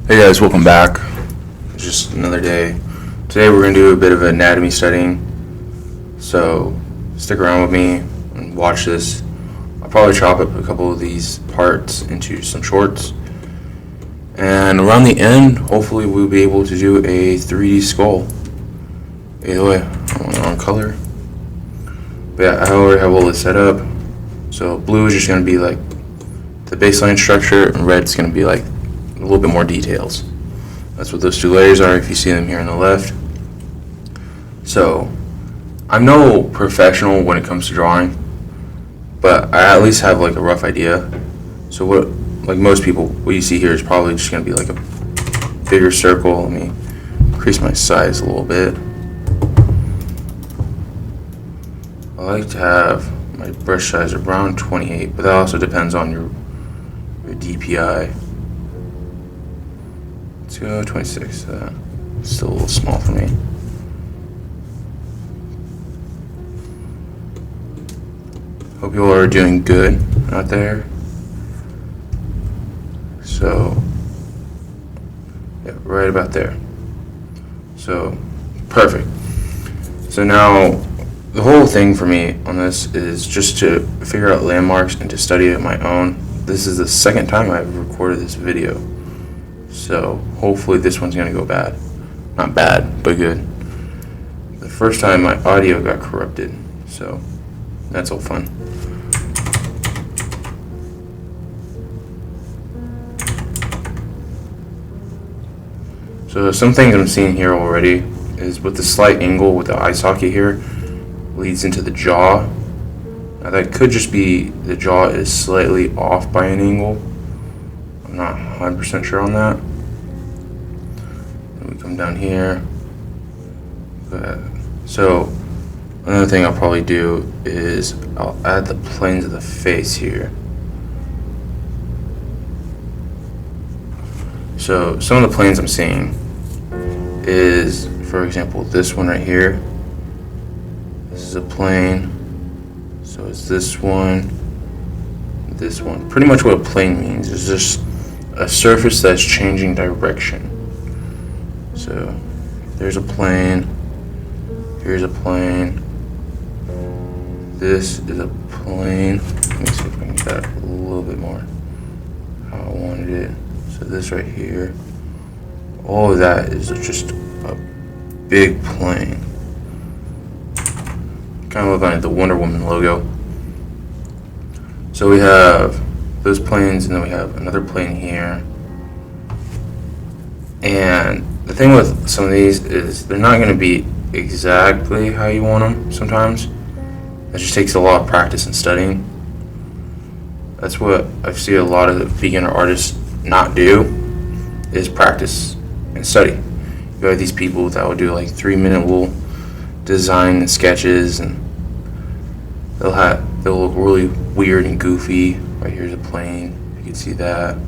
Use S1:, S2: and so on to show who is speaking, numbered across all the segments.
S1: Hey guys, welcome back. It's just another day. Today we're going to do a bit of anatomy studying. So stick around with me and watch this. I'll probably chop up a couple of these parts into some shorts. And around the end, hopefully we'll be able to do a 3D skull. Either way, I want the wrong color. But yeah, I already have all this set up. So blue is just going to be like the baseline structure, and red is going to be like a little bit more details. That's what those two layers are if you see them here on the left. So I'm no professional when it comes to drawing, but I at least have like a rough idea. So what, like most people, what you see here is probably just going to be like a bigger circle. Let me increase my size a little bit. I like to have my brush size around 28, but that also depends on your DPI. Let's go 26. Still a little small for me. Hope you all are doing good out there. So, yeah, right about there. So, perfect. So now, the whole thing for me on this is just to figure out landmarks and to study it my own. This is the second time I've recorded this video. So hopefully this one's going to go bad. Not bad, but good. The first time my audio got corrupted, so that's all fun. So some things I'm seeing here already is with the slight angle with the eye socket here leads into the jaw. Now that could just be the jaw is slightly off by an angle. I'm not 100% sure on that. And we come down here. So another thing I'll probably do is I'll add the planes of the face here. So some of the planes I'm seeing is, for example, this one right here. This is a plane. So it's this one. Pretty much what a plane means is just a surface that's changing direction. So there's a plane. Here's a plane. This is a plane. Let me see if I can get that a little bit more how I wanted it. So this right here, all of that is just a big plane. Kind of look like the Wonder Woman logo. So we have those planes, and then we have another plane here. And the thing with some of these is they're not going to be exactly how you want them sometimes. It just takes a lot of practice and studying. That's what I see a lot of the beginner artists not do, is practice and study. You have these people that will do like 3-minute little design and sketches, and they'll look really weird and goofy. Right here's a plane, you can see that.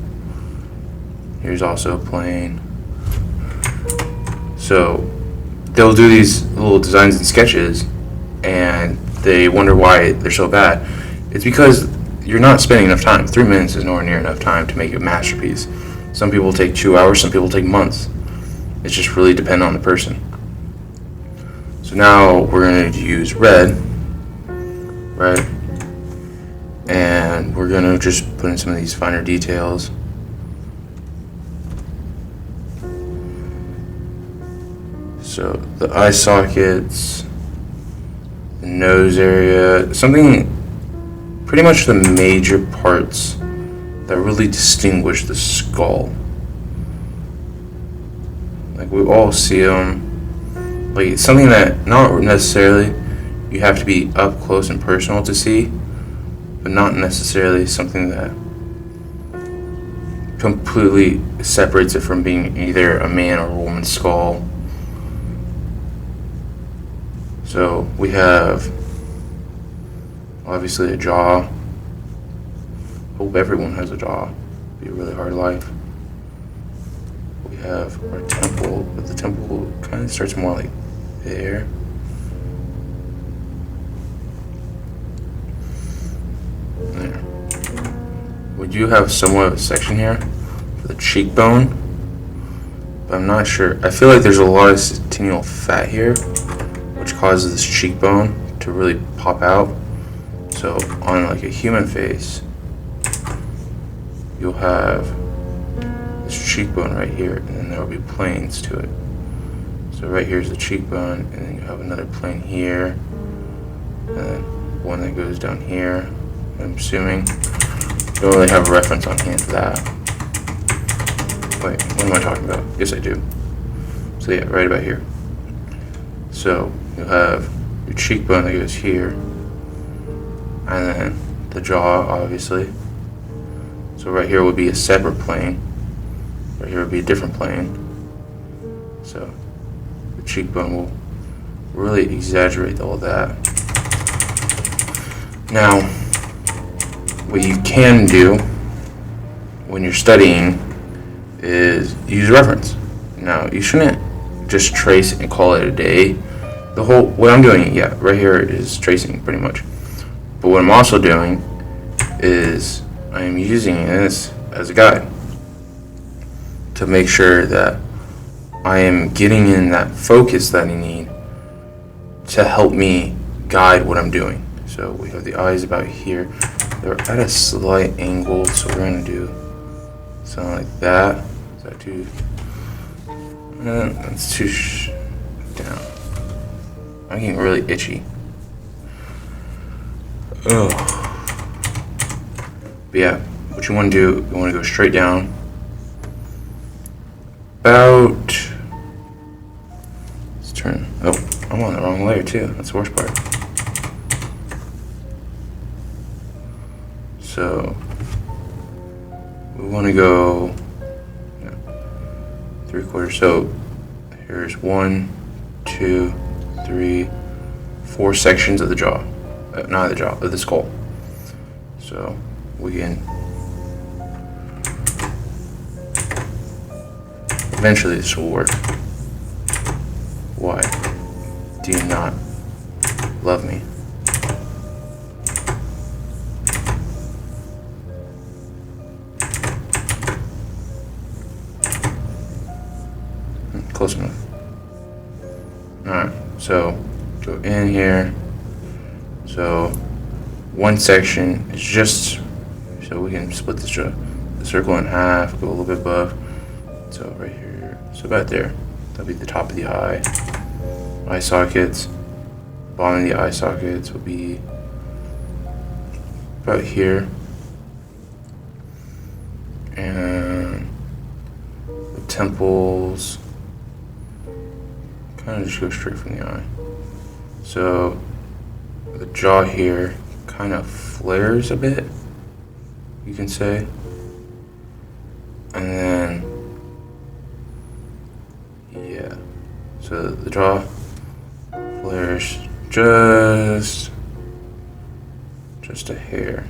S1: Here's also a plane. So they'll do these little designs and sketches, and they wonder why they're so bad. It's because you're not spending enough time. 3 minutes is nowhere near enough time to make a masterpiece. Some people take 2 hours, some people take months. It just really depends on the person. So now we're going to use red, right? And we're going to just put in some of these finer details. So the eye sockets, the nose area, pretty much the major parts that really distinguish the skull. Like we all see them. Like it's something that not necessarily you have to be up close and personal to see, but not necessarily something that completely separates it from being either a man or a woman's skull. So we have obviously a jaw. Hope everyone has a jaw. It'd be a really hard life. We have our temple, but the temple kind of starts more like there. There. We do have somewhat of a section here for the cheekbone. but I'm not sure. I feel like there's a lot of centennial fat here, which causes this cheekbone to really pop out. So on like a human face, you'll have this cheekbone right here, and then there will be planes to it. So right here is the cheekbone, and then you have another plane here, and then one that goes down here. I'm assuming you don't really have a reference on hand for that. Wait, what am I talking about? Yes, I do. So yeah, right about here. So you'll have your cheekbone that goes here, and then the jaw, obviously. So right here would be a separate plane. Right here would be a different plane. So the cheekbone will really exaggerate all of that. Now, what you can do when you're studying is use reference. Now, you shouldn't just trace and call it a day. What I'm doing, yeah, right here is tracing pretty much. But what I'm also doing is I'm using this as a guide to make sure that I am getting in that focus that I need to help me guide what I'm doing. So we have the eyes about here. They're at a slight angle, so we're going to do something like that. Is that too? That's too down. I'm getting really itchy. Ugh. But yeah, what you want to do, you want to go straight down. Let's turn. Oh, I'm on the wrong layer too. That's the worst part. So we want to go 3/4. So here's 1, 2, 3, 4 sections of the jaw. Not the jaw, of the skull. So we can eventually this will work. Why do you not love me? Close enough. Alright, so go in here. So one section is just so we can split the circle in half, go a little bit above. So right here, so about there. That'll be the top of the eye sockets. Bottom of the eye sockets will be about here. And the temples kind of just go straight from the eye. So the jaw here kind of flares a bit, you can say. And then, yeah. So the jaw flares just a hair.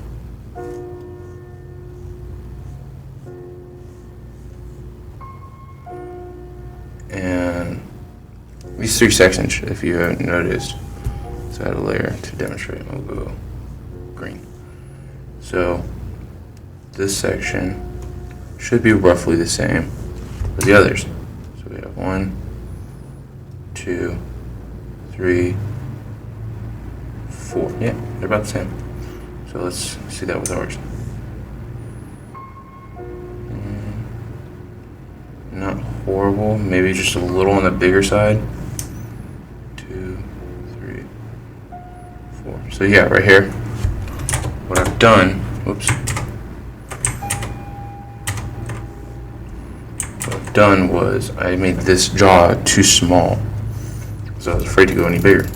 S1: And these 3 sections, if you haven't noticed, so add a layer to demonstrate. We'll go green. So this section should be roughly the same as the others. So we have 1, 2, 3, 4. Yeah, they're about the same. So let's see that with ours. Not horrible, maybe just a little on the bigger side. 2, 3, 4. So yeah, right here, what I've done, whoops. What I've done was I made this jaw too small because I was afraid to go any bigger.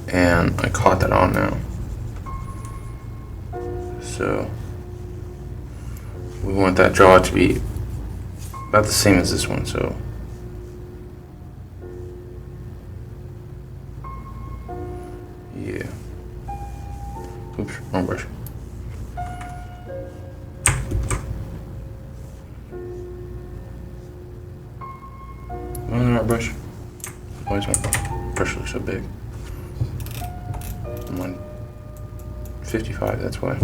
S1: And I caught that on now. So we want that jaw to be about the same as this one, so yeah. Oops, wrong brush. Am I on the right brush? Why is my brush look so big? I'm on 55, that's why.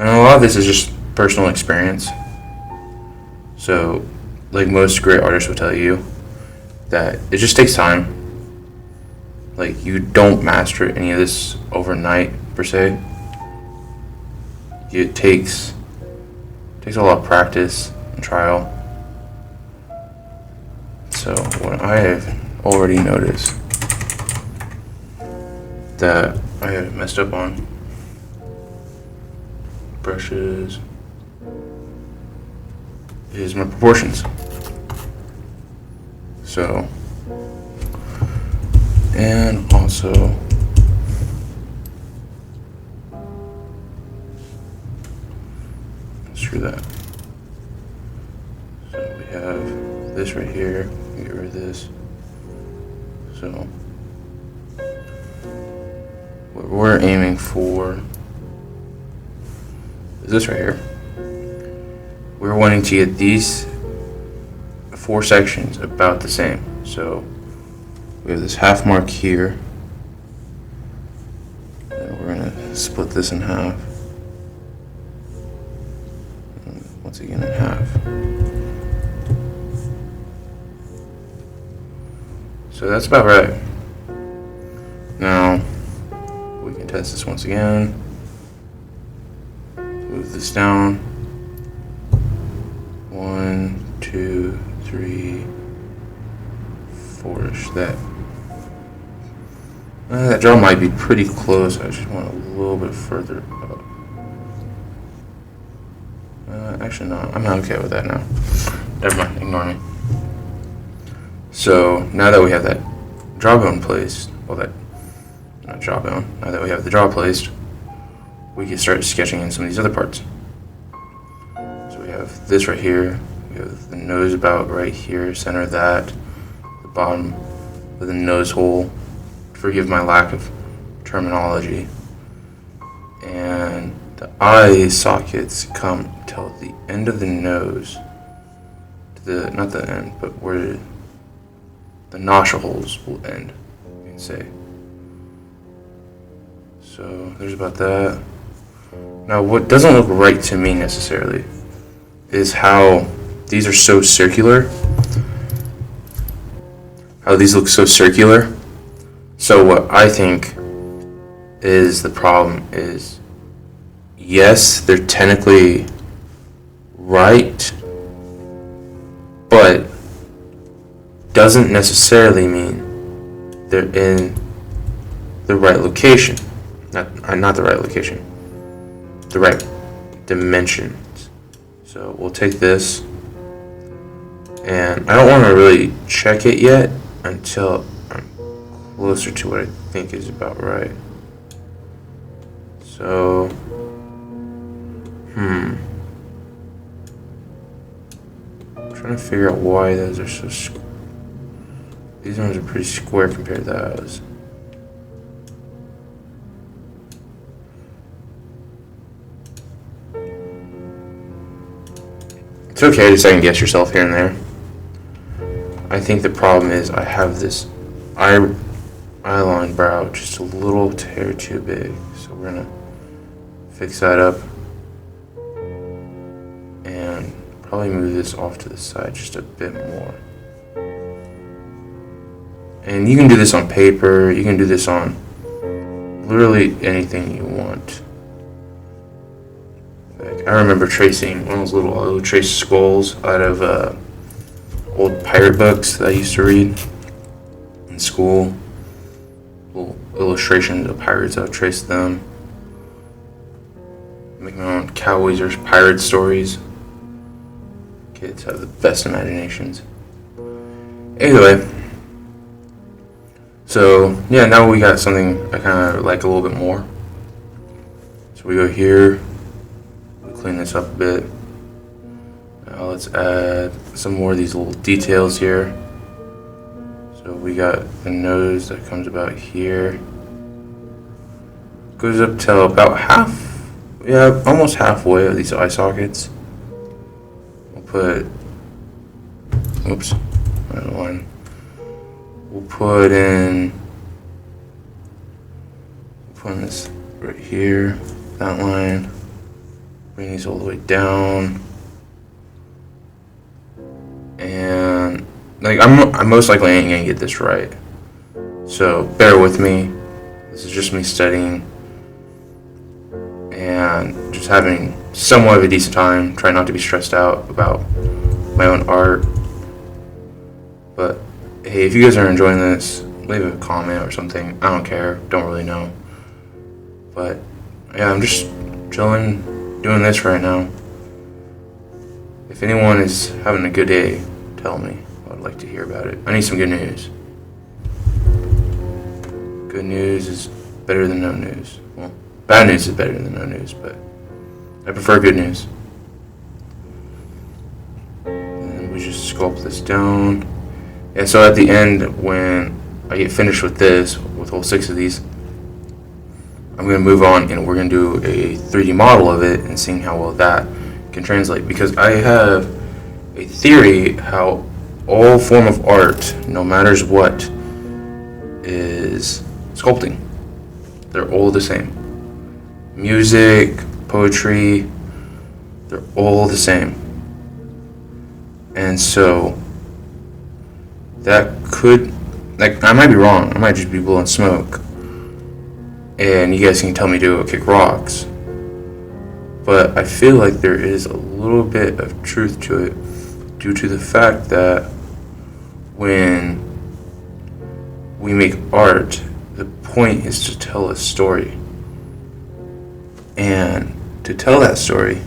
S1: And a lot of this is just personal experience. So, like most great artists will tell you, that it just takes time. Like, you don't master any of this overnight, per se. It takes a lot of practice and trial. So, what I have already noticed that I have messed up on brushes is my proportions. So, and also screw that. So we have this right here, get rid of this. So what we're aiming for is this right here. We're wanting to get these 4 sections about the same. So we have this half mark here, and we're gonna split this in half. And once again in half. So that's about right. Now we can test this once again. Move this down. 1, 2, 3, 4-ish. That draw might be pretty close. I just want a little bit further up. Actually, no. I'm not okay with that now. Never mind. Ignore me. So now that we have that jawbone placed, not jawbone. Now that we have the jaw placed, we can start sketching in some of these other parts. So we have this right here. We have the nose about right here, center of that, the bottom of the nose hole. Forgive my lack of terminology. And the eye sockets come till the end of the nose. Not the end, but where the nostril holes will end, you can say. So there's about that. Now what doesn't look right to me necessarily is how these are so circular. How these look so circular. So what I think is the problem is, yes, they're technically right, but doesn't necessarily mean they're in the right location. Not the right location. The right dimensions. So we'll take this, and I don't want to really check it yet until I'm closer to what I think is about right. So, I'm trying to figure out why those are so these ones are pretty square compared to those. It's okay to second guess yourself here and there. I think the problem is I have this eyeline brow just a little hair too big. So we're gonna fix that up and probably move this off to the side just a bit more. And you can do this on paper, you can do this on literally anything you want. Like, I remember tracing when I was little, I would trace skulls out of old pirate books that I used to read in school. Little illustrations of pirates, I would trace them. Make my own cowboys or pirate stories. Kids have the best imaginations. Anyway. So, yeah, now we got something I kind of like a little bit more. So we go here, we clean this up a bit. Now let's add some more of these little details here. So we got the nose that comes about here. Goes up till about almost halfway of these eye sockets. We'll put, oops, another one. We'll put in this right here, that line, bring these all the way down, like I'm most likely ain't gonna get this right. So bear with me. This is just me studying and just having somewhat of a decent time. Try not to be stressed out about my own art. But hey, if you guys are enjoying this, leave a comment or something. I don't care. Don't really know. But yeah, I'm just chilling, doing this right now. If anyone is having a good day, tell me. I would like to hear about it. I need some good news. Good news is better than no news. Well, bad news is better than no news, but I prefer good news. And we just sculpt this down. Yeah, so at the end, when I get finished with this, with all 6 of these, I'm going to move on and we're going to do a 3D model of it and seeing how well that can translate. Because I have a theory how all form of art, no matters what, is sculpting. They're all the same. Music, poetry, they're all the same. And so that could, like, I might be wrong. I might just be blowing smoke. And you guys can tell me to go kick rocks. But I feel like there is a little bit of truth to it due to the fact that when we make art, the point is to tell a story. And to tell that story,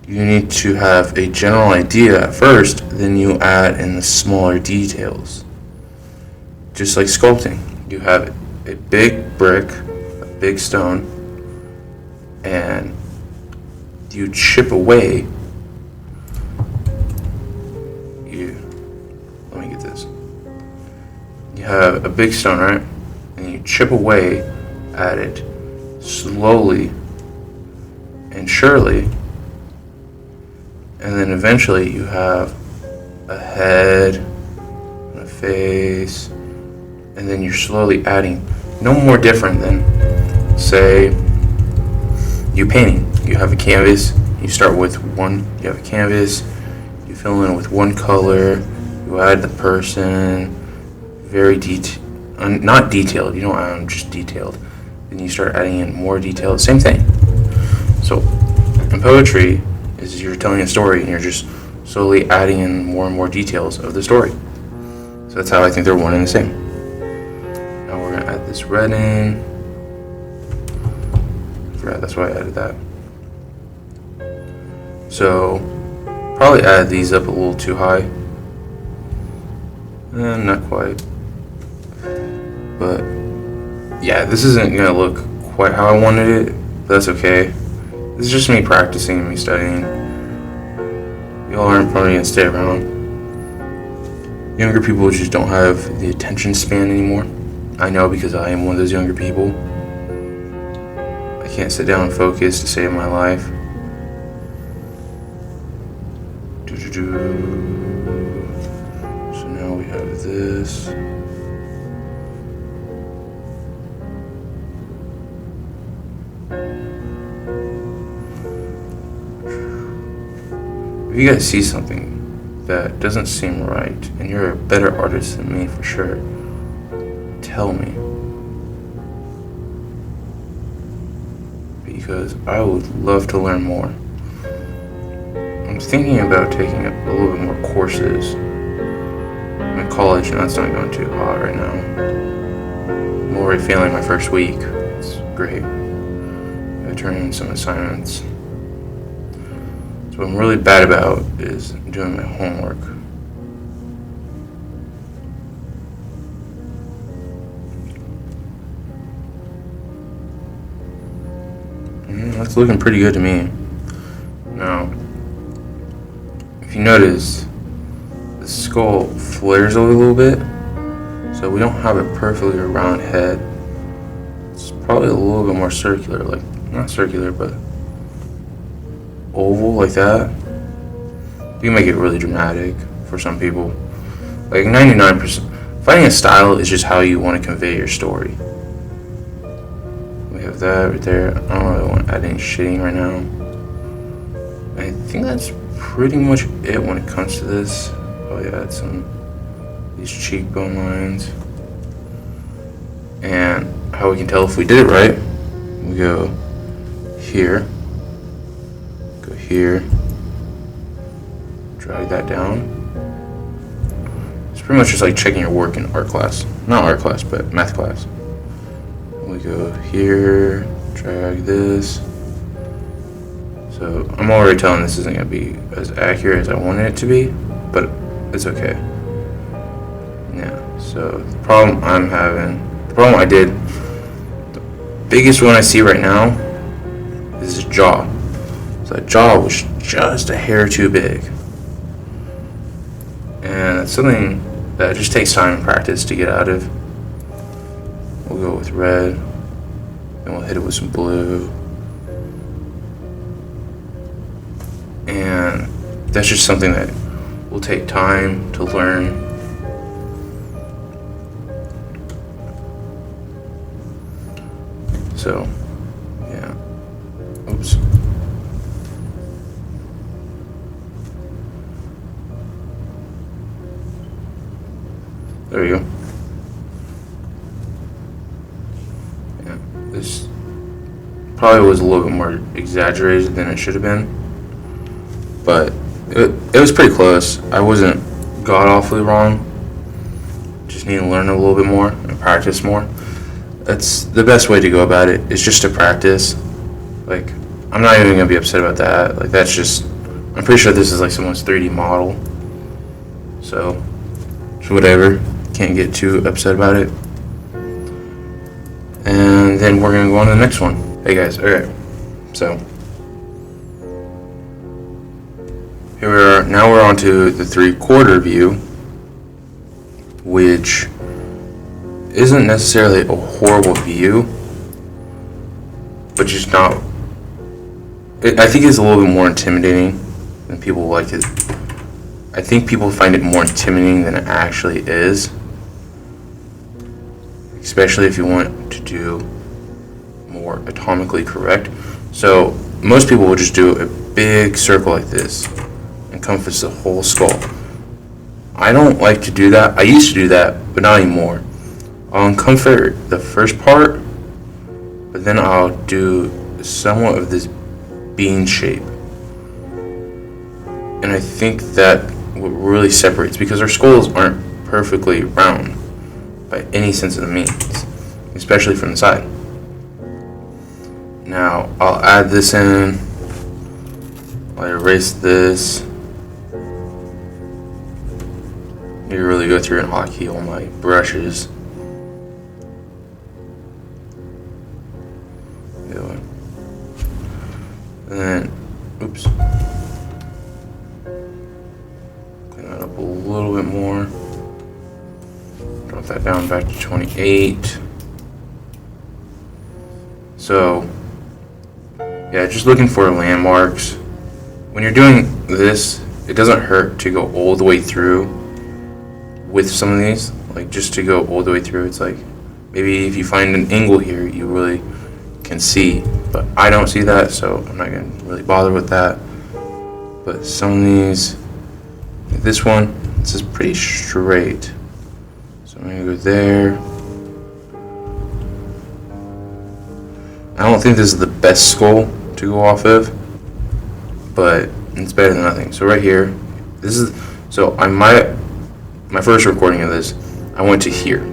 S1: you need to have a general idea at first, then you add in the smaller details. Just like sculpting, you have a big brick, a big stone, and you chip away. Let me get this. You have a big stone, right? And you chip away at it slowly and surely, and then eventually you have a head and a face, and then you're slowly adding. No more different than, say, you painting. You have a canvas, you start with one, you have a canvas, you fill in with one color, you add the person, very not detailed, you don't add them, just detailed. Then you start adding in more detail, same thing. So in poetry, is you're telling a story and you're just slowly adding in more and more details of the story. So that's how I think they're one and the same. Now we're gonna add this red in. I forgot, that's why I added that. So probably add these up a little too high. Not quite. But yeah, this isn't gonna look quite how I wanted it, but that's okay. This is just me practicing and me studying. Y'all aren't probably gonna stay around. Younger people just don't have the attention span anymore. I know, because I am one of those younger people. I can't sit down and focus to save my life. So now we have this. If you guys see something that doesn't seem right, and you're a better artist than me for sure, tell me. Because I would love to learn more. I'm thinking about taking a little bit more courses. I'm in college and that's not going too hot right now. I'm already failing my first week. It's great. I turn in some assignments. So what I'm really bad about is doing my homework. That's looking pretty good to me. Now, if you notice, the skull flares a little bit, so we don't have a perfectly round head. It's probably a little bit more circular, like, not circular, but oval, like that. You can make it really dramatic for some people. Like 99%, finding a style is just how you want to convey your story. We have that right there. I don't really want to add any shading right now. I think that's pretty much it when it comes to this. Oh yeah, add some these cheekbone lines. And how we can tell if we did it right, we go here, drag that down. It's pretty much just like checking your work in art class. Not art class, but math class. We go here, drag this. So I'm already telling this isn't going to be as accurate as I wanted it to be, but it's okay. Yeah, so the problem I did, the biggest one I see right now is his jaw. So that jaw was just a hair too big. And it's something that just takes time and practice to get out of. We'll go with red, and we'll hit it with some blue. And that's just something that will take time to learn. So, yeah. Oops. There we go. Yeah, this probably was a little bit more exaggerated than it should have been, but it was pretty close. I wasn't god-awfully wrong. Just need to learn a little bit more and practice more. That's the best way to go about it, is just to practice. Like, I'm not even gonna be upset about that. Like, that's just, I'm pretty sure this is like someone's 3D model. So, it's whatever. Can't get too upset about it. And then we're gonna go on to the next one. Hey guys, okay. So, here we are. Now we're on to the 3/4 view, which isn't necessarily a horrible view, but just not. I think it's a little bit more intimidating than people like it. I think people find it more intimidating than it actually is, especially if you want to do more atomically correct. So most people will just do a big circle like this, encompass the whole skull. I don't like to do that. I used to do that, but not anymore. I'll uncomfort the first part, but then I'll do somewhat of this bean shape. And I think that what really separates, because our skulls aren't perfectly round by any sense of the means, especially from the side. Now I'll add this in. I'll erase this. You really go through and hotkey all my brushes. And then, oops. Clean that up a little bit more. Drop that down back to 28. So, yeah, just looking for landmarks. When you're doing this, it doesn't hurt to go all the way through with some of these. Like, just to go all the way through, it's like, maybe if you find an angle here, you really can see. But I don't see that, so I'm not going to really bother with that. But some of these, like this one, this is pretty straight. So I'm going to go there. I don't think this is the best skull to go off of, but it's better than nothing. So right here, this is, so my first recording of this, I went to here.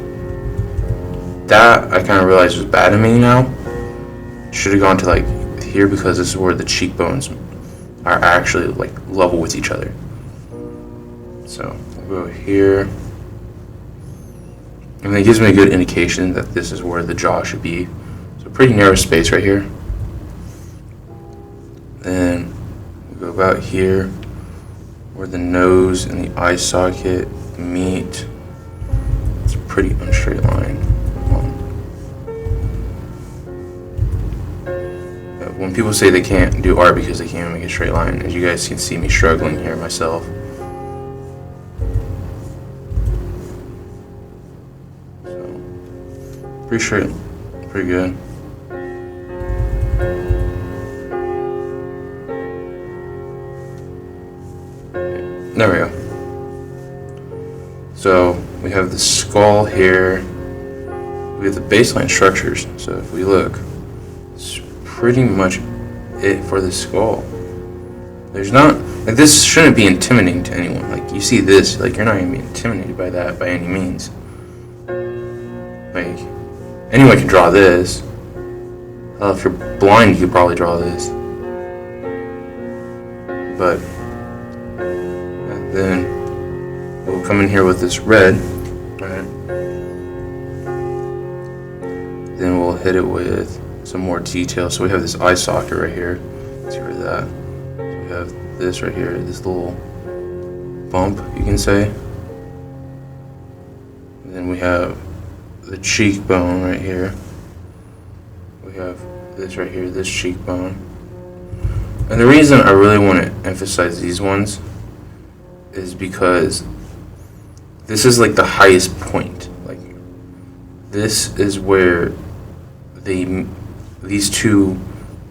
S1: That I kind of realized was bad of me now. Should have gone to like here, because this is where the cheekbones are actually like level with each other. So we'll go here, and it gives me a good indication that this is where the jaw should be. So pretty narrow space right here. Then we go about here where the nose and the eye socket meet. It's a pretty unstraight line. When people say they can't do art because they can't make a straight line, as you guys can see me struggling here myself. So, pretty straight, pretty good. There we go. So we have the skull here. We have the baseline structures. So if we look, it's pretty much it for the skull. There's not, like, this shouldn't be intimidating to anyone. Like, you see this, like, you're not gonna be intimidated by that by any means. Like, anyone can draw this. If you're blind, you could probably draw this. But then we'll come in here with this red, right? Then we'll hit it with some more detail. So we have this eye socket right here. Let's get rid of that. So we have this right here, this little bump, you can say. And then we have the cheekbone right here. We have this right here, this cheekbone. And the reason I really want to emphasize these ones is because this is like the highest point. Like, this is where these two,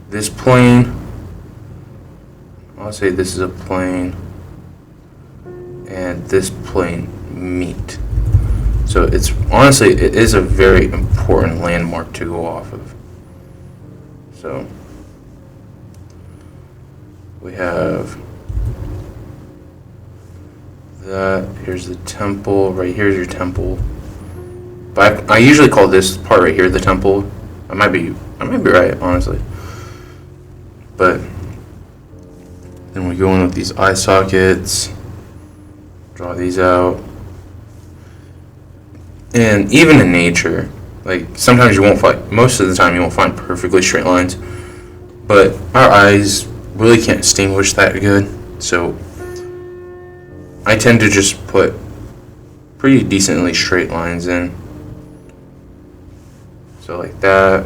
S1: this plane, I'll say this is a plane, and this plane meet. So it's honestly, it is a very important landmark to go off of. So we have that. Here's the temple. Right here's your temple. But I usually call this part right here the temple. I might be right, honestly. But then we go in with these eye sockets. Draw these out. And even in nature, like, sometimes you won't find, most of the time you won't find perfectly straight lines, but our eyes really can't distinguish that good, so I tend to just put pretty decently straight lines in. So like that.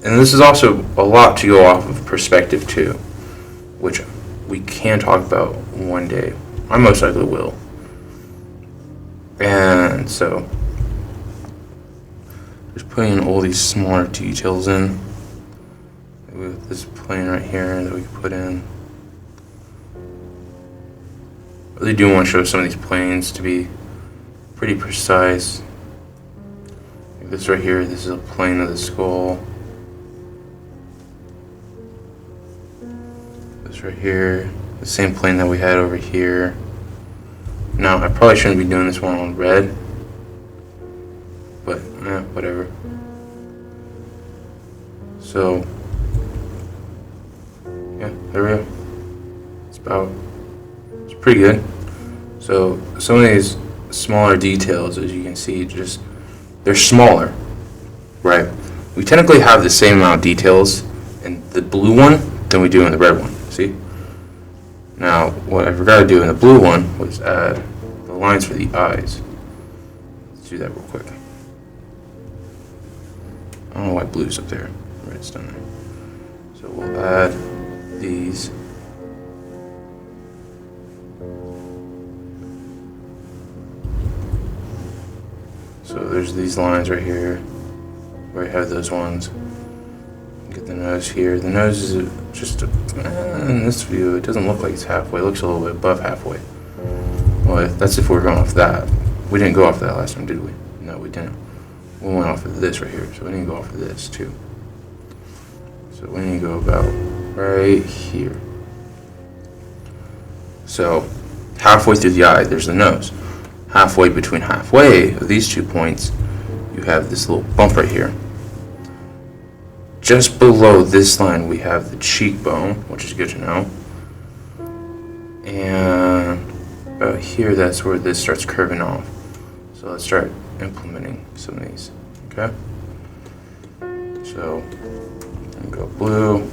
S1: And this is also a lot to go off of perspective too, which we can talk about one day. I most likely will. And so, just putting all these smaller details in. With this plane right here that we can put in. I really do want to show some of these planes to be pretty precise. Like this right here, this is a plane of the skull. This right here, the same plane that we had over here. Now, I probably shouldn't be doing this one on red, but whatever. So, yeah, there we go. It's pretty good. So, some of these smaller details, as you can see, they're smaller, right? We technically have the same amount of details in the blue one than we do in the red one, see? Now, what I forgot to do in the blue one was add the lines for the eyes. Let's do that real quick. I don't know why blue's up there. Red's down there. So we'll add these. So there's these lines right here, where I have those ones. Get the nose here. The nose is just, in this view, it doesn't look like it's halfway. It looks a little bit above halfway. Well, that's if we're going off that. We didn't go off that last time, did we? No, we didn't. We went off of this right here, so we need to go off of this too. So we need to go about right here. So halfway through the eye, there's the nose. Halfway between halfway of these 2 points, you have this little bump right here. Just below this line, we have the cheekbone, which is good to know. And about here, that's where this starts curving off. So let's start implementing some of these, okay? So, I'm gonna go blue.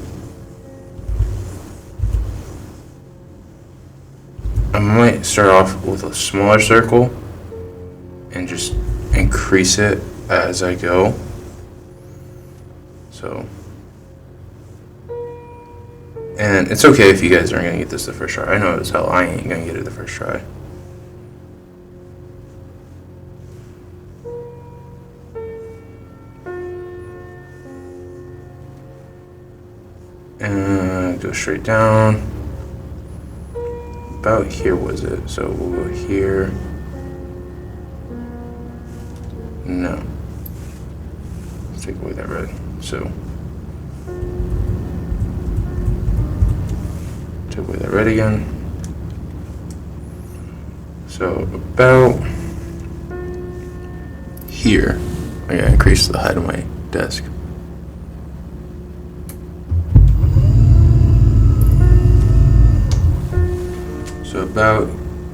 S1: I might start off with a smaller circle and just increase it as I go. So, and it's okay if you guys aren't gonna get this the first try. I know as hell I ain't gonna get it the first try. And go straight down. about here was it. So we'll go here. No. Let's take away that red. So take away that red again. So about here. I gotta increase the height of my desk. So about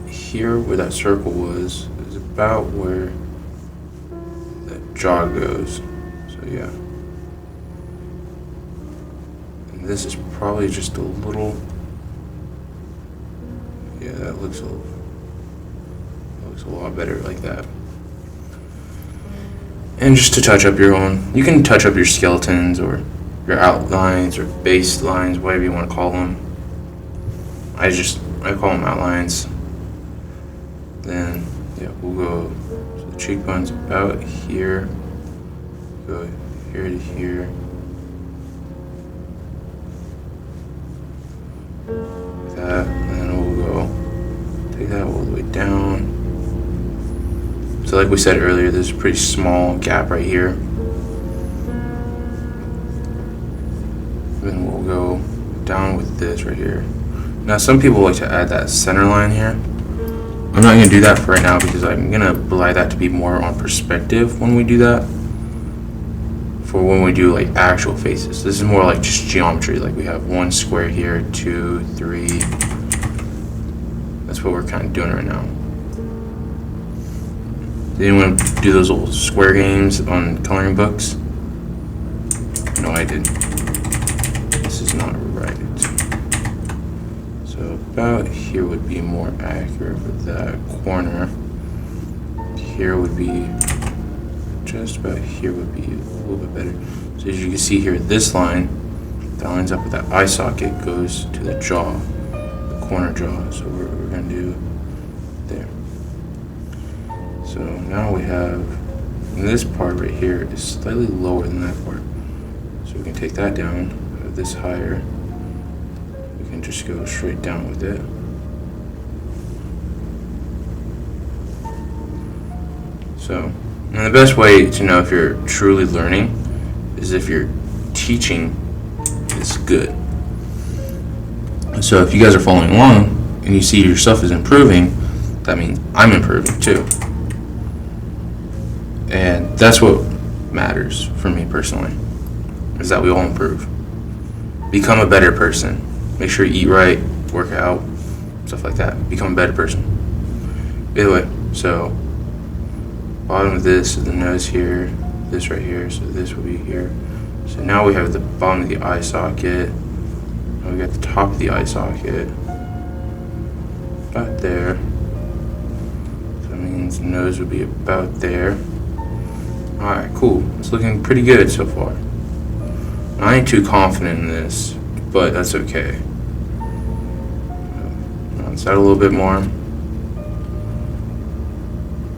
S1: here where that circle was is about where that jaw goes. So yeah. And this is probably just a little, yeah, that looks a lot better like that. And just to touch up your own, you can touch up your skeletons or your outlines or base lines, whatever you want to call them. I call them outlines. Then yeah, we'll go, so the cheekbones about here, go here to here, like that, and then we'll go take that all the way down. So like we said earlier, there's a pretty small gap right here. Then we'll go down with this right here. Now some people like to add that center line here. I'm not going to do that for right now because I'm going to rely that to be more on perspective when we do that. For when we do like actual faces. This is more like just geometry. Like we have one square here, 2, 3. That's what we're kind of doing right now. Did anyone do those little square games on coloring books? No, I didn't. This is not right. So about here would be more accurate for that corner. Here would be, just about here would be a little bit better. So as you can see here, this line that lines up with that eye socket goes to the jaw, the corner jaw. So we're going to do there. So now we have, this part right here is slightly lower than that part. So we can take that down, this higher. We can just go straight down with it. So, and the best way to know if you're truly learning is if your teaching is good. So if you guys are following along and you see yourself is improving, that means I'm improving too. And that's what matters for me personally, is that we all improve. Become a better person. Make sure you eat right, work out, stuff like that. Become a better person. Anyway, so bottom of this is the nose here, this right here, so this will be here. So now we have the bottom of the eye socket. Now we got the top of the eye socket. About there. So that means the nose would be about there. Alright, cool. It's looking pretty good so far. I ain't too confident in this, but that's okay. Round that a little bit more.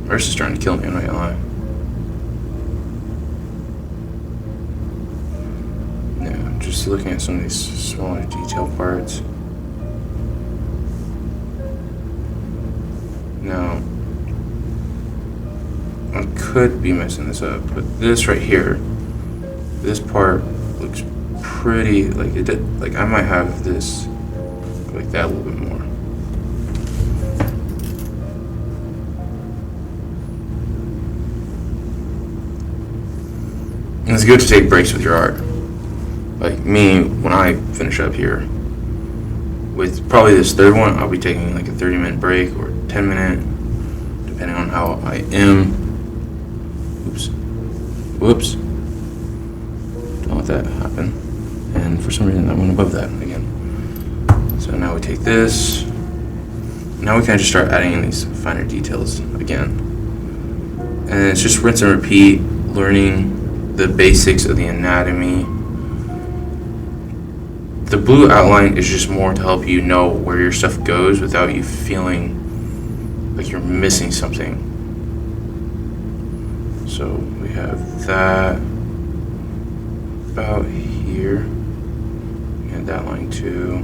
S1: Versus trying to kill me, I'm not gonna lie. Yeah, just looking at some of these smaller detail parts. Now, I could be messing this up, but this right here, this part looks pretty, like it did, like I might have this like that a little bit more. And it's good to take breaks with your art. Like me, when I finish up here, with probably this third one, I'll be taking like a 30-minute break or 10-minute, depending on how I am. Oops. Whoops. Don't let that happen. And for some reason I went above that again. So now we take this. Now we can just start adding in these finer details again. And it's just rinse and repeat, learning the basics of the anatomy. The blue outline is just more to help you know where your stuff goes without you feeling like you're missing something. So we have that about here, and that line too.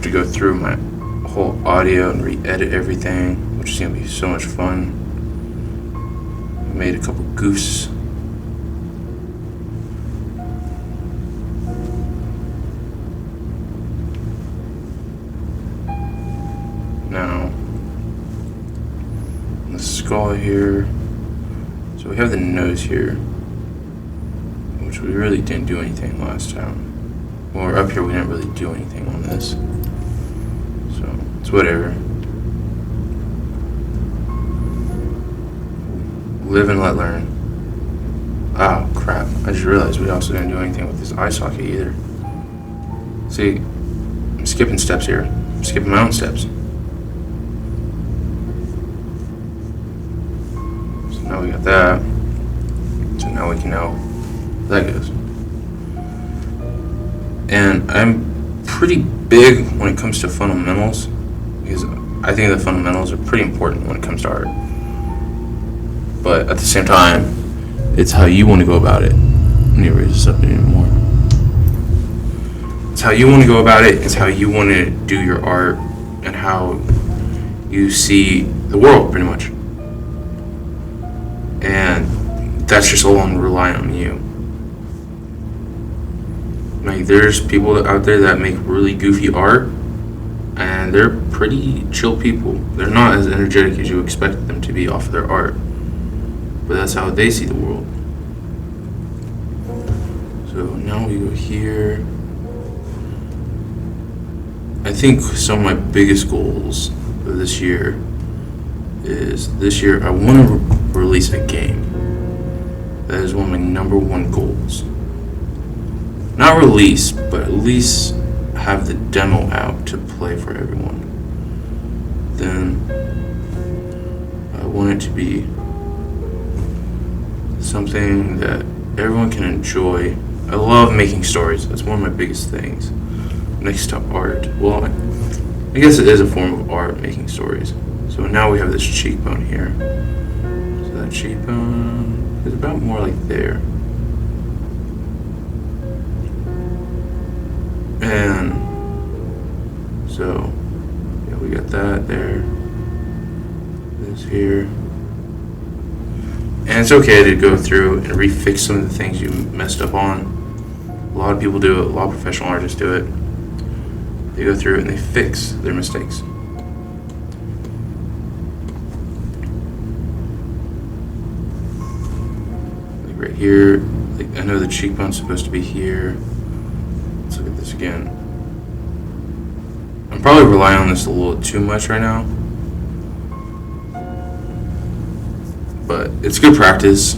S1: to go through my whole audio and re-edit everything, which is gonna be so much fun. I made a couple goofs. Now, the skull here. So we have the nose here, which we really didn't do anything last time. When we were up here, we didn't really do anything on this. So, it's whatever. Live and let learn. Oh, crap. I just realized we also didn't do anything with this eye socket either. See, I'm skipping steps here. I'm skipping my own steps. So now we got that. So now we can know how that goes. And I'm pretty big when it comes to fundamentals, because I think the fundamentals are pretty important when it comes to art. But at the same time, it's how you want to go about it. Let me raise this up anymore. It's how you want to go about it. It's how you want to do your art and how you see the world, pretty much. And that's just all relying on you. Like, there's people out there that make really goofy art, and they're pretty chill people. They're not as energetic as you expect them to be off of their art, but that's how they see the world. So now we go here. I think some of my biggest goals of this year is I want to release a game. That is one of my number one goals. Not release, but at least have the demo out to play for everyone. Then I want it to be something that everyone can enjoy. I love making stories. That's one of my biggest things. Next to art. Well, I guess it is a form of art, making stories. So now we have this cheekbone here. So that cheekbone is about more like there. And so, yeah, we got that there. This here. And it's okay to go through and refix some of the things you messed up on. A lot of people do it. A lot of professional artists do it. They go through and they fix their mistakes. Like right here, like I know the cheekbone's supposed to be here. Let's look at this again. I'm probably relying on this a little too much right now, but it's good practice.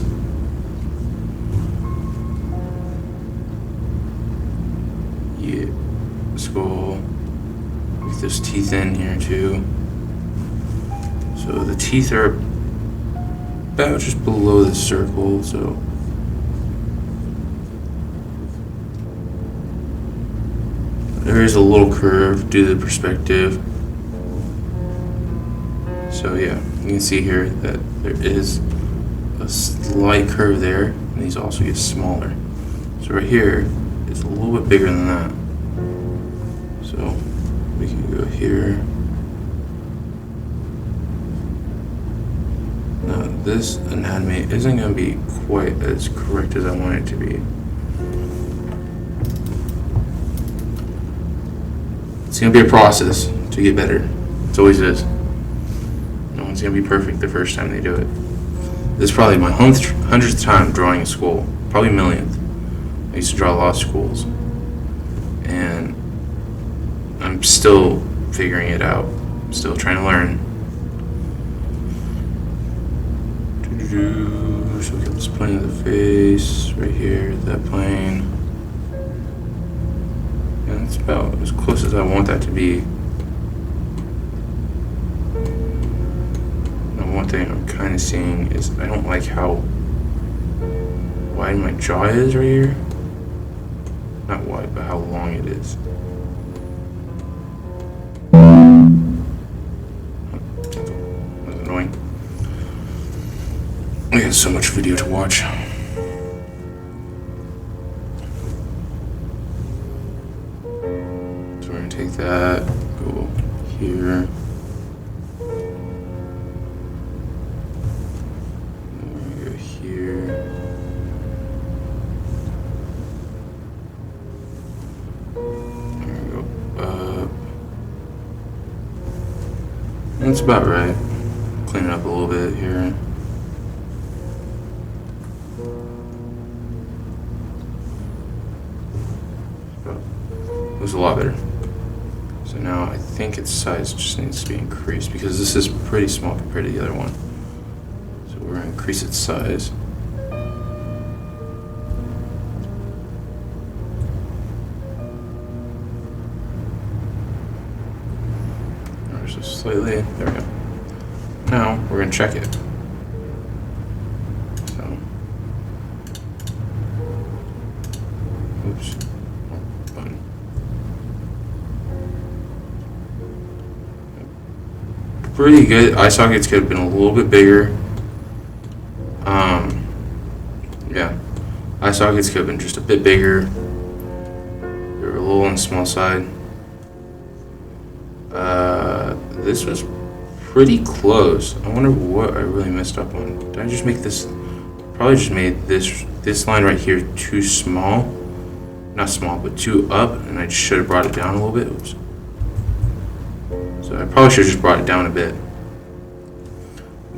S1: Yeah, skull. With those teeth in here too. So the teeth are about just below the circle, so there is a little curve due to the perspective. So yeah, you can see here that there is a slight curve there, and these also get smaller. So right here, it's a little bit bigger than that. So we can go here. Now this anatomy isn't going to be quite as correct as I want it to be. It's going to be a process to get better. It always is. No one's going to be perfect the first time they do it. This is probably my 100th time drawing a skull. Probably millionth. I used to draw a lot of skulls. And I'm still figuring it out. I'm still trying to learn. So we got this plane of the face right here, that plane. And it's about as close as I want that to be. Now one thing I'm kind of seeing is I don't like how wide my jaw is right here. Not wide, but how long it is. That's annoying. I got so much video to watch. So we're gonna take take that, go here. Go here. Go up. That's about right. Clean it up a little bit here. It was a lot better. So now I think its size just needs to be increased because this is pretty small compared to the other one. So we're going to increase its size. Just slightly. There we go. Now we're going to check it. So, oops. Button. Pretty good. Eye sockets could have been a little bit bigger. Yeah. Eye sockets could have been just a bit bigger. They were a little on the small side. This was pretty close. I wonder what I really messed up on. Did I just make this? Probably just made this line right here too small. Not small, but too up, and I should have brought it down a little bit. Oops. So I probably should have just brought it down a bit.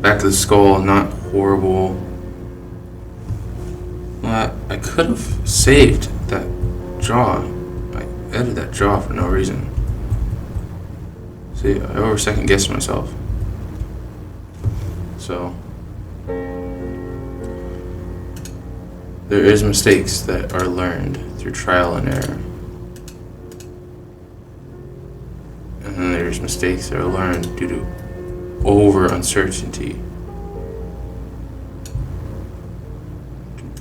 S1: Back to the skull, not horrible. I could have saved that jaw. I edited that jaw for no reason. See, I over second guessed myself. So there is mistakes that are learned through trial and error. And then there's mistakes that are learned due to over uncertainty.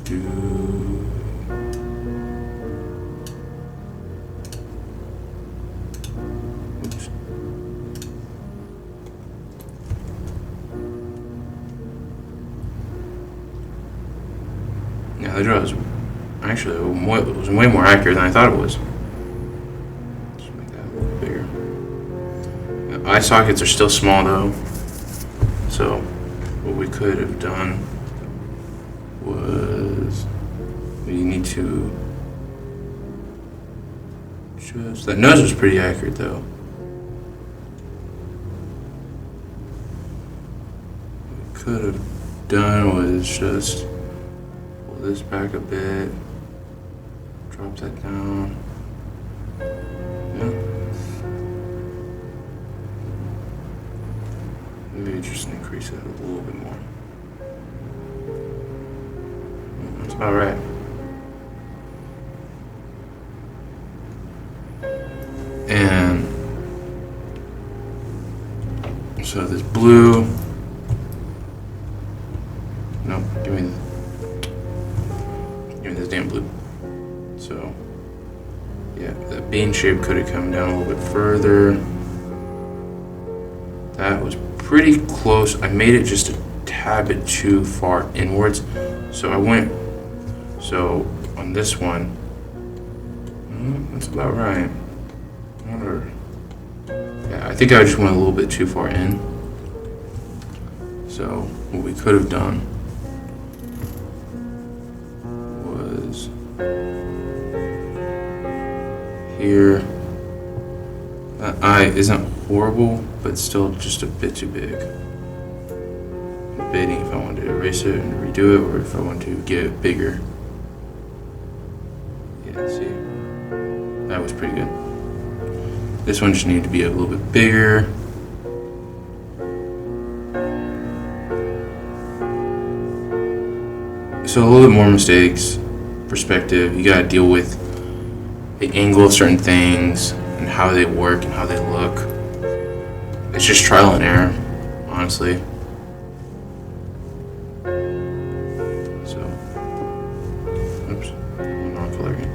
S1: Oops. Yeah, the draw was actually way more accurate than I thought it was. Just make that a little bigger. The eye sockets are still small though, so what we could have done was we need to just, that nose was pretty accurate though. What we could have done was just pull this back a bit, drop that down. Yeah. Maybe just increase it a little bit more. That's about right. And so this blue, no, give me this damn blue. So yeah, that bean shape could have come down a little bit further. That was pretty close. I made it just a tad bit too far inwards. So I went, so on this one, that's about right. Yeah, I think I just went a little bit too far in. So what we could have done was here. That eye isn't horrible, but still just a bit too big. I'm debating if I want to erase it and redo it, or if I want to get it bigger. Yeah, see, that was pretty good. This one just needed to be a little bit bigger. So a little bit more mistakes, perspective. You gotta deal with the angle of certain things and how they work and how they look. It's just trial and error, honestly. So, oops, wrong color again.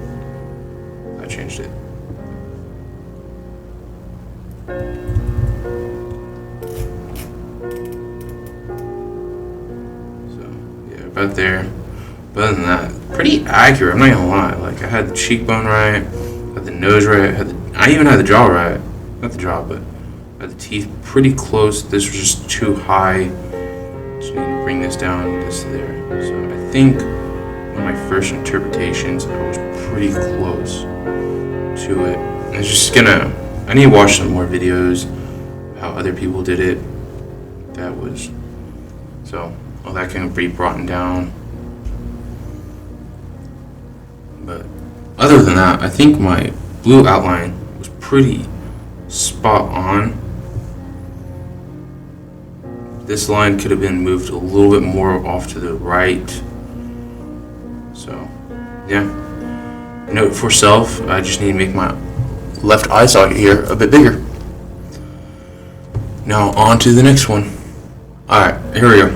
S1: I changed it. So, yeah, about there. But other than that, pretty accurate, I'm not gonna lie. Like, I had the cheekbone right, had the nose right, had the I even had the jaw right. Not the jaw, but I had the teeth pretty close. This was just too high. Just need to bring this down, this there. So I think one of my first interpretations, I was pretty close to it. And it's just gonna, I need to watch some more videos of how other people did it. That was, so all that can be brought down. But other than that, I think my blue outline was pretty spot on. This line could have been moved a little bit more off to the right. So, yeah. Note for self, I just need to make my left eye socket here a bit bigger. Now on to the next one. Alright, here we go.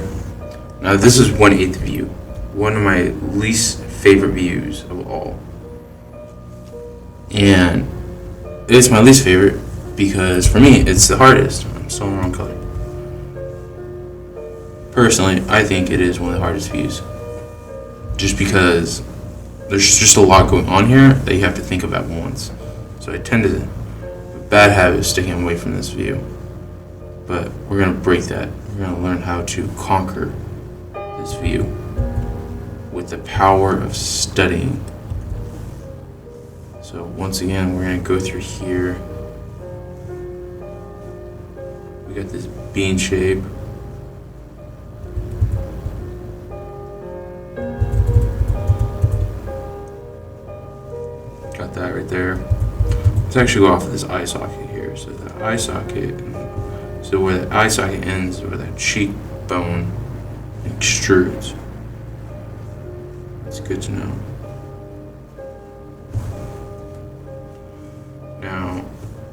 S1: Now this is 1/8 view. One of my least favorite views of all. And it's my least favorite because for me it's the hardest. I'm still in the wrong color. Personally, I think it is one of the hardest views. Just because there's just a lot going on here that you have to think about once. So I tend to, a bad habit of sticking away from this view. But we're going to break that. We're going to learn how to conquer this view with the power of studying. So once again, we're going to go through here. We got this bean shape. Got that right there. Let's actually go off of this eye socket here. So the eye socket, so where the eye socket ends, where that cheekbone extrudes. It's good to know. Now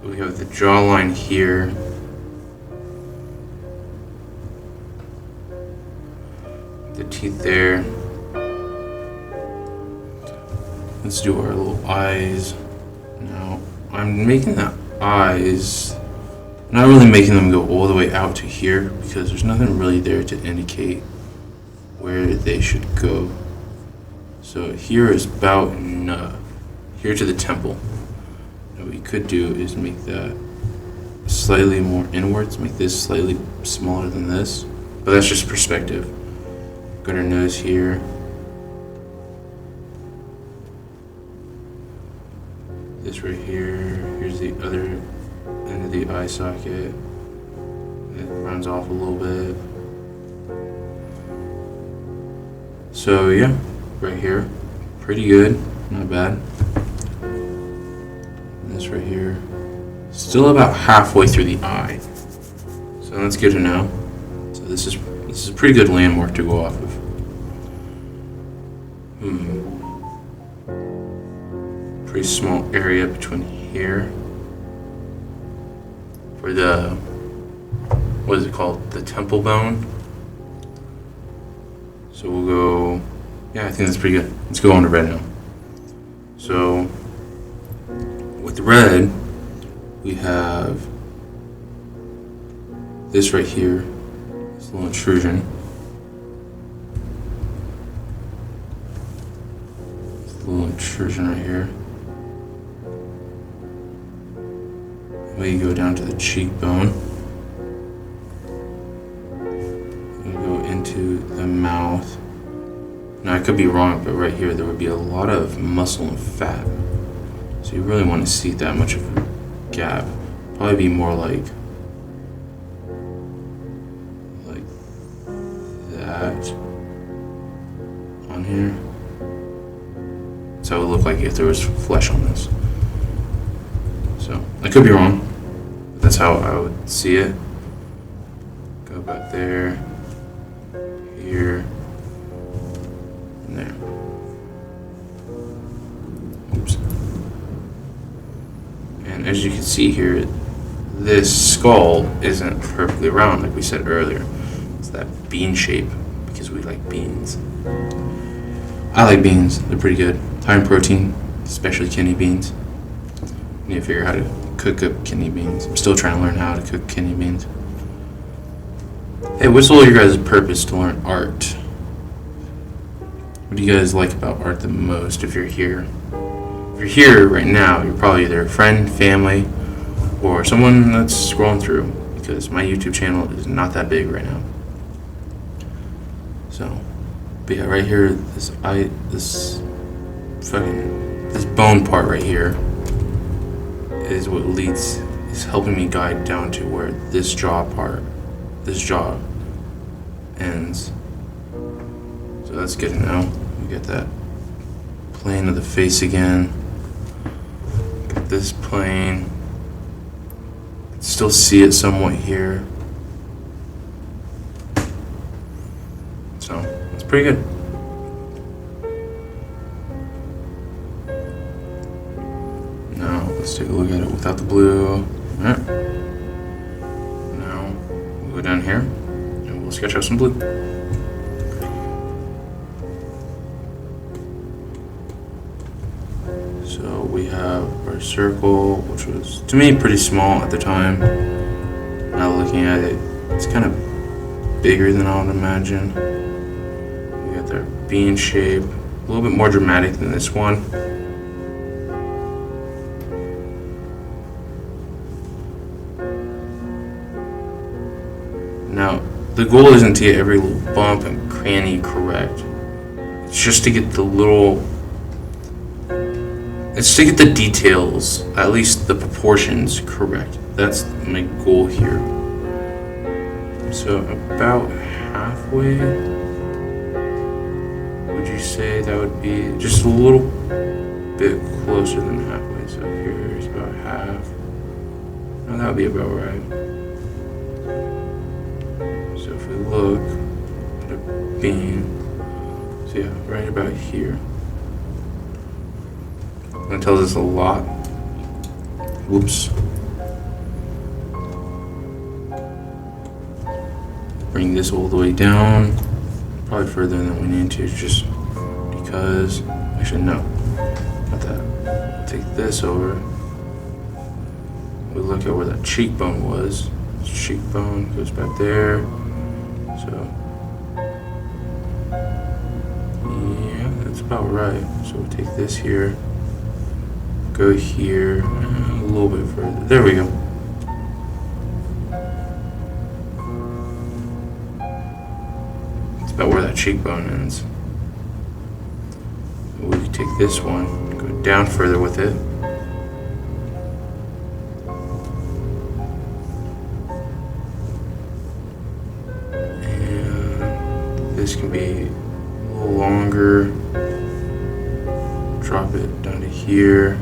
S1: we have the jawline here. The teeth there. Let's do our little eyes. Now, I'm making the eyes, not really making them go all the way out to here because there's nothing really there to indicate where they should go. So here is about enough. Here to the temple. What we could do is make that slightly more inwards, make this slightly smaller than this, but that's just perspective. Got our nose here. This right here, here's the other end of the eye socket. It runs off a little bit. So yeah, right here, pretty good, not bad. And this right here, still about halfway through the eye. So that's good to know. So this is a pretty good landmark to go off of. Pretty small area between here for the, what is it called, the temple bone. So we'll go, yeah, I think that's pretty good. Let's go on to red now. So with red, we have this right here, this little intrusion. This little intrusion right here. We go down to the cheekbone. We go into the mouth. Now I could be wrong, but right here there would be a lot of muscle and fat. So you really want to see that much of a gap. Probably be more like that on here. So it would look like if there was flesh on this. So I could be wrong. That's how I would see it. Go back there, here, and there. Oops. And as you can see here, this skull isn't perfectly round like we said earlier. It's that bean shape because we like beans. I like beans. They're pretty good. High in protein, especially kidney beans. Need to figure out how to cook up kidney beans. I'm still trying to learn how to cook kidney beans. Hey, what's all your guys' purpose to learn art? What do you guys like about art the most if you're here? If you're here right now, you're probably either a friend, family, or someone that's scrolling through, because my YouTube channel is not that big right now. So, but yeah, right here, this bone part right here is what is helping me guide down to where this jaw ends. So that's good to know. We get that plane of the face again. Got this plane. Still see it somewhat here. So it's pretty good. Now let's take a look at it without the blue. Alright. Now we'll go down here and we'll sketch out some blue. So we have our circle, which was to me pretty small at the time. Now looking at it, it's kind of bigger than I would imagine. We got our bean shape, a little bit more dramatic than this one. Now, the goal isn't to get every little bump and cranny correct. It's just to get the details, at least the proportions, correct. That's my goal here. So about halfway, would you say that would be just a little bit closer than halfway? So here's about half. No, that would be about right. So if we look at a bean, so yeah, right about here. That tells us a lot. Whoops. Bring this all the way down. Probably further than we need to, just because. Actually, no. Not that. Take this over. We look at where that cheekbone was. Cheekbone goes back there. So, yeah, that's about right. So we'll take this here. Go here, a little bit further. There we go. It's about where that cheekbone ends. We can take this one, go down further with it. And this can be a little longer. Drop it down to here.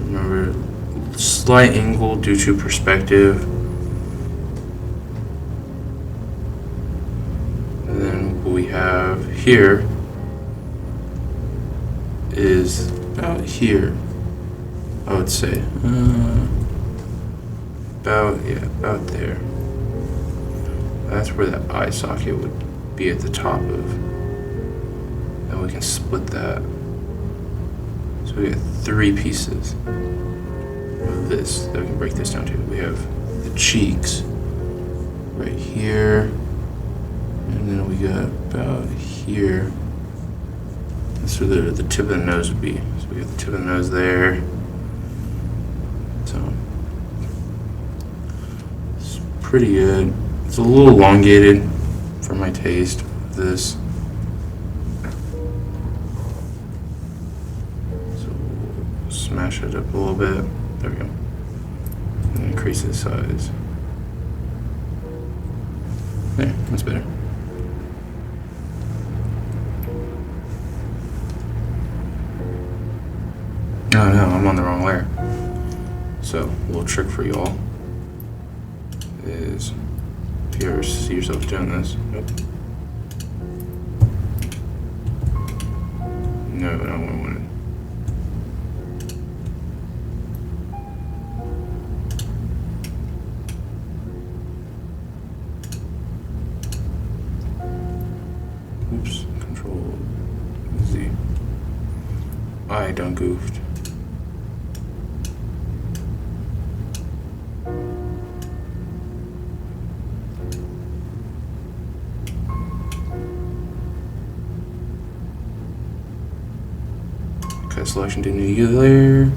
S1: Remember, slight angle due to perspective. And then what we have here is about here, I would say. About there. That's where that eye socket would be at the top of. And we can split that. So we have 3 pieces of this that we can break this down to. We have the cheeks right here, and then we got about here. That's where the tip of the nose would be. So we got the tip of the nose there. So it's pretty good. It's a little elongated for my taste of this. Smash it up a little bit. There we go. And increase the size. There, that's better. Oh no, I'm on the wrong layer. So, a little trick for y'all is, if you ever see yourself doing this, nope. No, not what I wanted. Oops, Control Z. I done goofed. Got selection to new layer.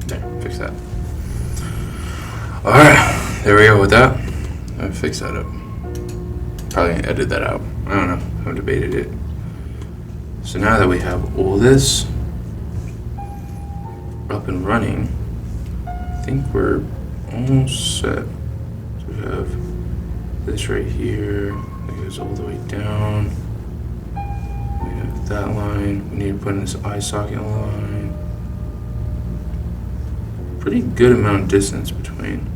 S1: There, fix that. Alright, there we go with that. I fixed that up. Probably gonna edit that out. I don't know. I haven't debated it. So now that we have all this up and running, I think we're almost set. So we have this right here that goes all the way down. We have that line. We need to put in this eye socket line. Pretty good amount of distance between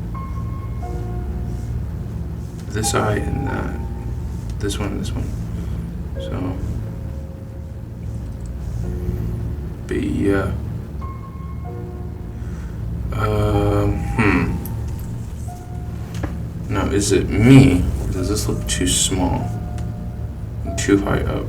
S1: this eye and that. This one and this one. So, but yeah. Now, is it me? Or does this look too small and too high up?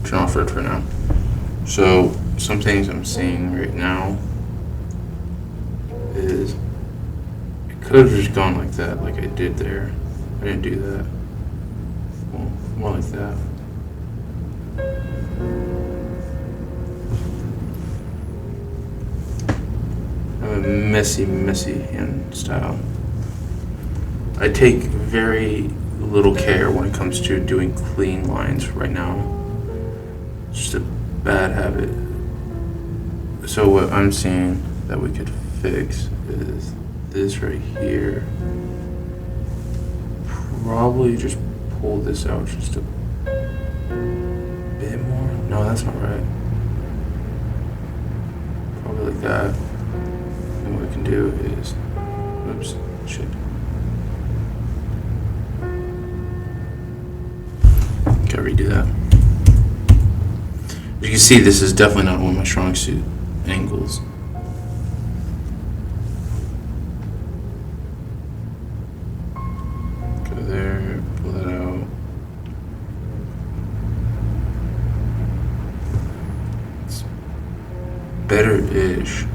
S1: Turn off it for now. So some things I'm seeing right now is it could have just gone like that, like I did there. I didn't do that. Well, more like that. I have a messy hand style. I take very little care when it comes to doing clean lines right now. It's just a bad habit. So what I'm seeing that we could fix is this right here. Probably just pull this out just a bit more. No, that's not right. Probably like that. And what we can do is, oops, shit. Gotta redo that. As you can see, this is definitely not one of my strong suit angles. Go there, pull that out. It's better-ish.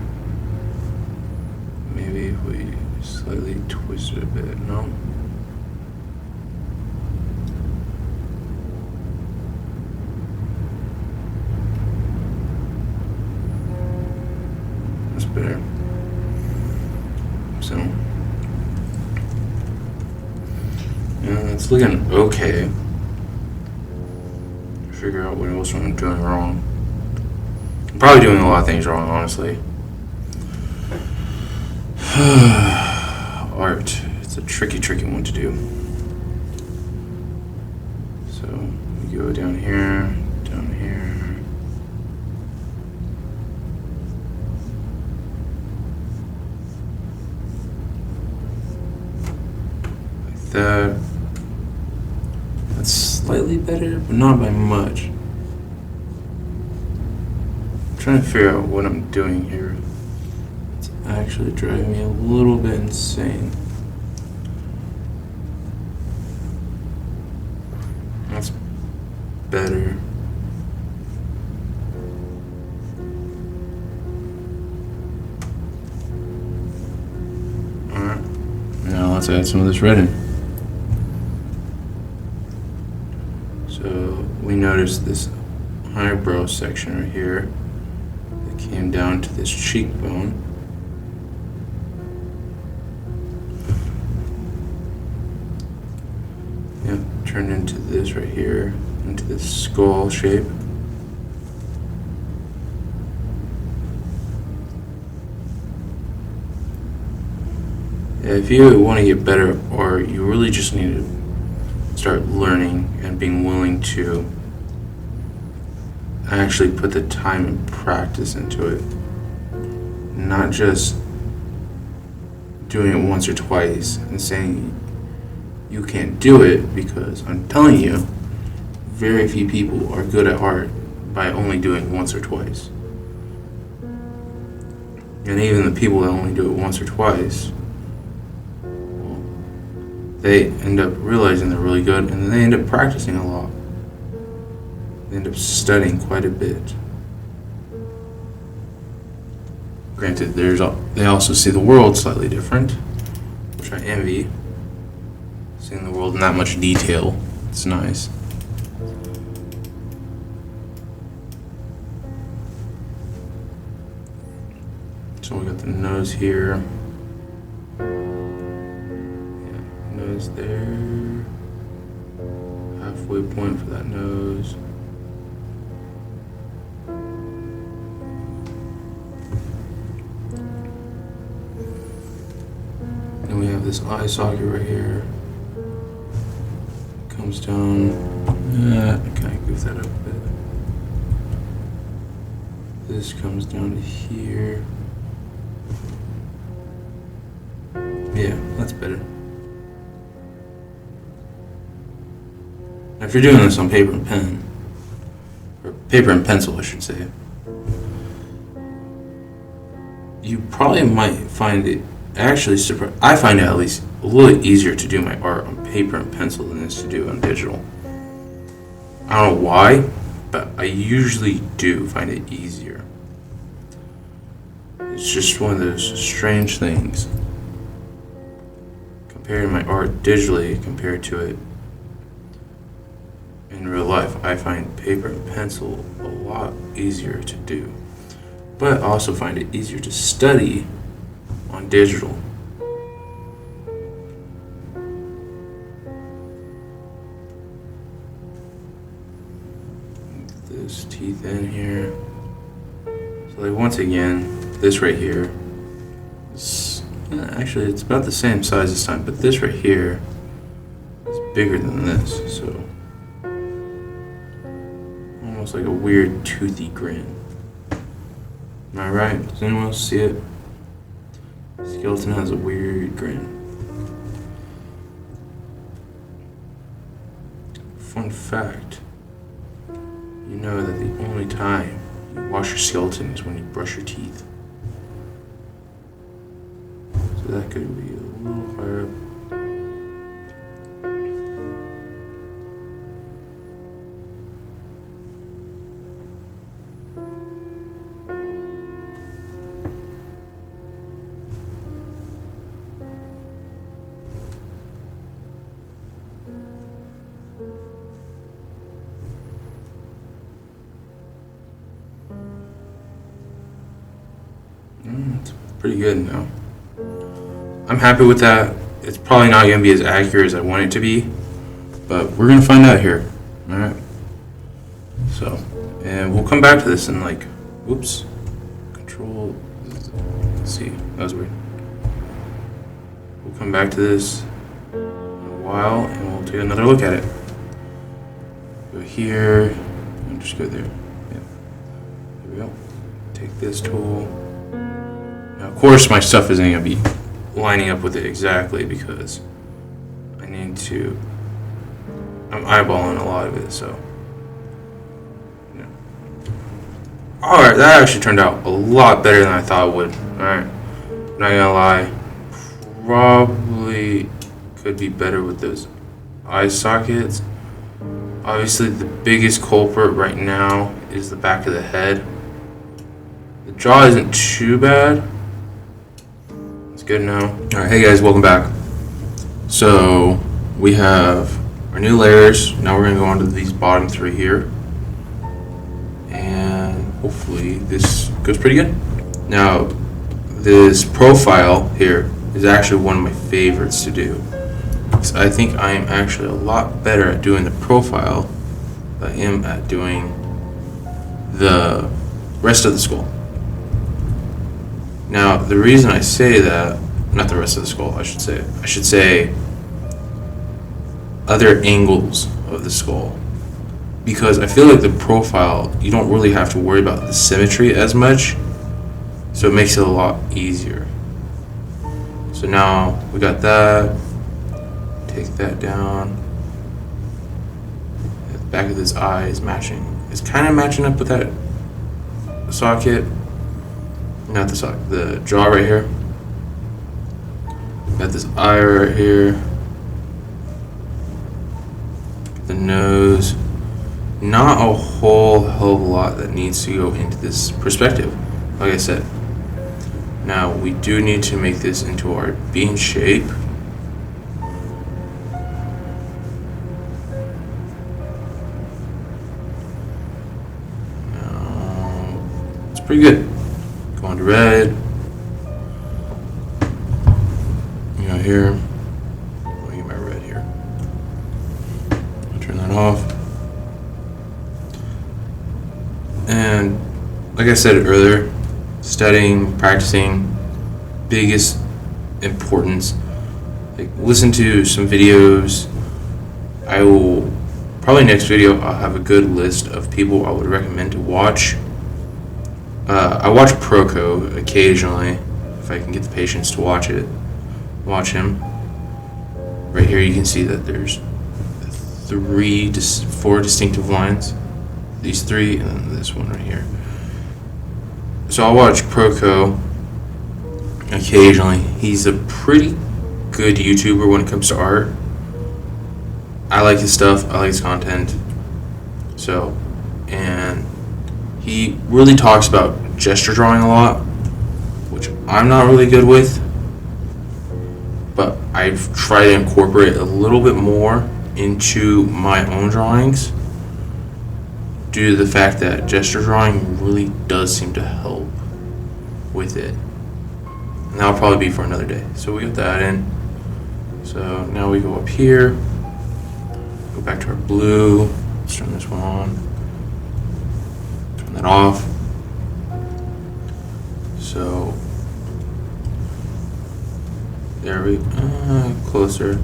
S1: Maybe if we slightly twist it a bit. No. Better. So, yeah, it's looking okay. Figure out what else I'm doing wrong. I'm probably doing a lot of things wrong, honestly. Art. It's a tricky one to do. So, we go down here, down here. That's slightly better, but not by much. I'm trying to figure out what I'm doing here. It's actually driving me a little bit insane. That's better. Alright. Now let's add some of this red in. So we noticed this eyebrow section right here that came down to this cheekbone. Yep, turned into this right here, into this skull shape. If you want to get better at art, you really just need to start learning and being willing to actually put the time and practice into it. Not just doing it once or twice and saying you can't do it, because I'm telling you, very few people are good at art by only doing once or twice. And even the people that only do it once or twice, well, they end up realizing they're really good, and then they end up practicing a lot. They end up studying quite a bit. Granted, they also see the world slightly different, which I envy. Seeing the world in that much detail, it's nice. So we got the nose here. Yeah, nose there. Halfway point for that nose. And we have this eye socket right here. Comes down. Can I goof that up a bit? This comes down to here. Yeah, that's better. Now, if you're doing this on paper and pen, or paper and pencil, I should say, you probably might find it actually I find it at least a little easier to do my art on paper and pencil than it is to do on digital. I don't know why, but I usually do find it easier. It's just one of those strange things. Comparing my art digitally compared to it in real life, I find paper and pencil a lot easier to do. But I also find it easier to study on digital. This teeth in here. So like once again, this right here is actually it's about the same size this time, but this right here is bigger than this, so almost like a weird toothy grin. Am I right? Does anyone else see it? Skeleton has a weird grin. Fun fact, you know that the only time you wash your skeleton is when you brush your teeth. So that could be a little higher up. It's pretty good now. I'm happy with that. It's probably not going to be as accurate as I want it to be, but we're going to find out here. Alright. So, and we'll come back to this in like, oops, control, let's see, that was weird. We'll come back to this in a while and we'll take another look at it. Go here, and just go there. Yeah. There we go. Take this tool. Now, of course, my stuff isn't going to be lining up with it exactly because I need to, I'm eyeballing a lot of it, so. Yeah. Alright, that actually turned out a lot better than I thought it would. Alright, not gonna lie, probably could be better with those eye sockets. Obviously, the biggest culprit right now is the back of the head. The jaw isn't too bad. Good now. Alright, hey guys, welcome back. So we have our new layers. Now we're going to go on to these bottom three here. And hopefully this goes pretty good. Now, this profile here is actually one of my favorites to do. I think I am actually a lot better at doing the profile than I am at doing the rest of the skull. Now, the reason I say that, not the rest of the skull, I should say other angles of the skull. Because I feel like the profile, you don't really have to worry about the symmetry as much, so it makes it a lot easier. So now, we got that, take that down, at the back of this eye is matching. It's kind of matching up with that socket. Not the socket, the jaw right here. Got this eye right here. The nose. Not a whole hell of a lot that needs to go into this perspective, like I said. Now, we do need to make this into our bean shape. Now, it's pretty good. Going to red. You know, here. Let me get my red here. I'll turn that off. And like I said earlier, studying, practicing, biggest importance. Like, listen to some videos. I will probably next video I'll have a good list of people I would recommend to watch. I watch Proco occasionally if I can get the patience to watch watch him. Right here you can see that there's 4 distinctive lines. These 3 and then this one right here. So I'll watch Proco occasionally. He's a pretty good YouTuber when it comes to art. I like his stuff. I like his content. So, and he really talks about gesture drawing a lot, which I'm not really good with. But I've tried to incorporate a little bit more into my own drawings, due to the fact that gesture drawing really does seem to help with it. And that'll probably be for another day. So we got that in. So now we go up here, go back to our blue, let's turn this one on, turn that off. So there we closer.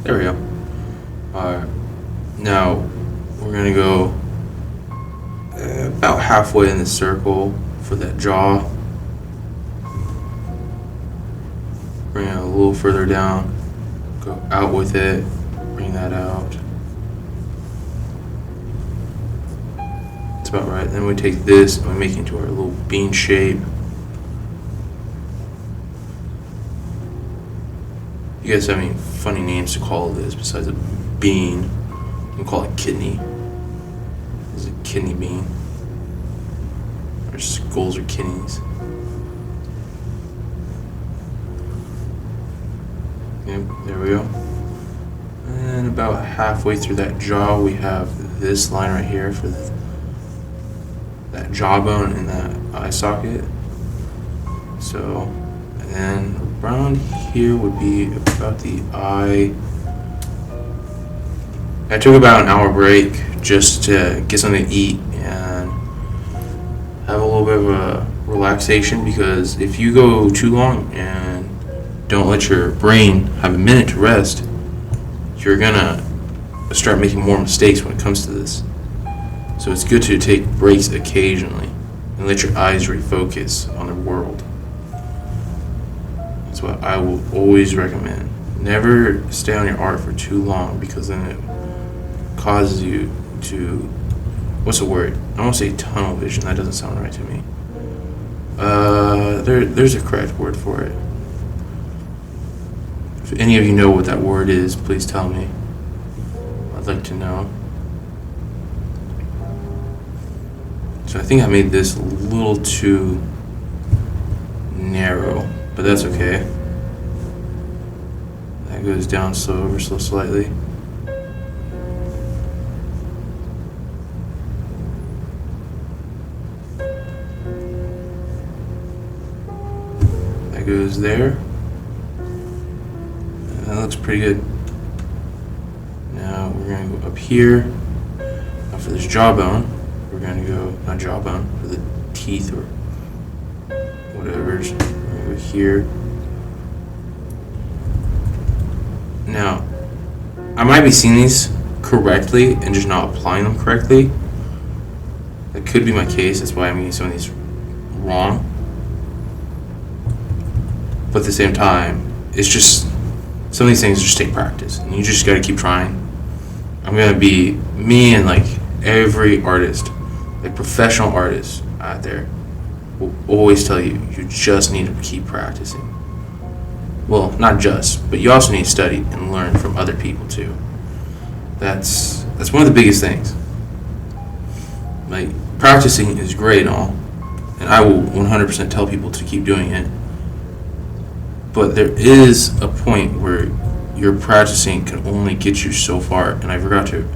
S1: There we go. Alright. Now, we're going to go about halfway in the circle for that jaw. Bring it a little further down. Go out with it. Bring that out. That's about right. Then we take this and we make it into our little bean shape. You guys have any funny names to call this besides a bean? You can call it kidney. This is a kidney bean. Our skulls are kidneys. Yep, there we go. And about halfway through that jaw, we have this line right here for that jawbone and that eye socket. So, and then around here would be about the eye. I took about an hour break just to get something to eat and have a little bit of a relaxation, because if you go too long and don't let your brain have a minute to rest, you're gonna start making more mistakes when it comes to this. So it's good to take breaks occasionally and let your eyes refocus on the world. That's what I will always recommend. Never stay on your art for too long, because then it causes you to, what's the word? I don't want to say tunnel vision. That doesn't sound right to me. There's a correct word for it. If any of you know what that word is, please tell me. I'd like to know. So I think I made this a little too narrow, but that's okay. That goes down ever so slightly. That goes there. And that looks pretty good. Now we're going to go up here. Now for this jawbone, we're going to go, not jawbone, for the teeth or whatever's. We're going to go here. Now, I might be seeing these correctly and just not applying them correctly. That could be my case. That's why I'm getting some of these wrong. But at the same time, it's
S2: some of these things just take practice, and you just got to keep trying. I'm gonna be me and like every artist, like professional artists out there, will always tell you just need to keep practicing. Well, not just, but you also need to study and learn from other people too. That's one of the biggest things. Like, practicing is great and all, and I will 100% tell people to keep doing it. But there is a point where your practicing can only get you so far, and I forgot to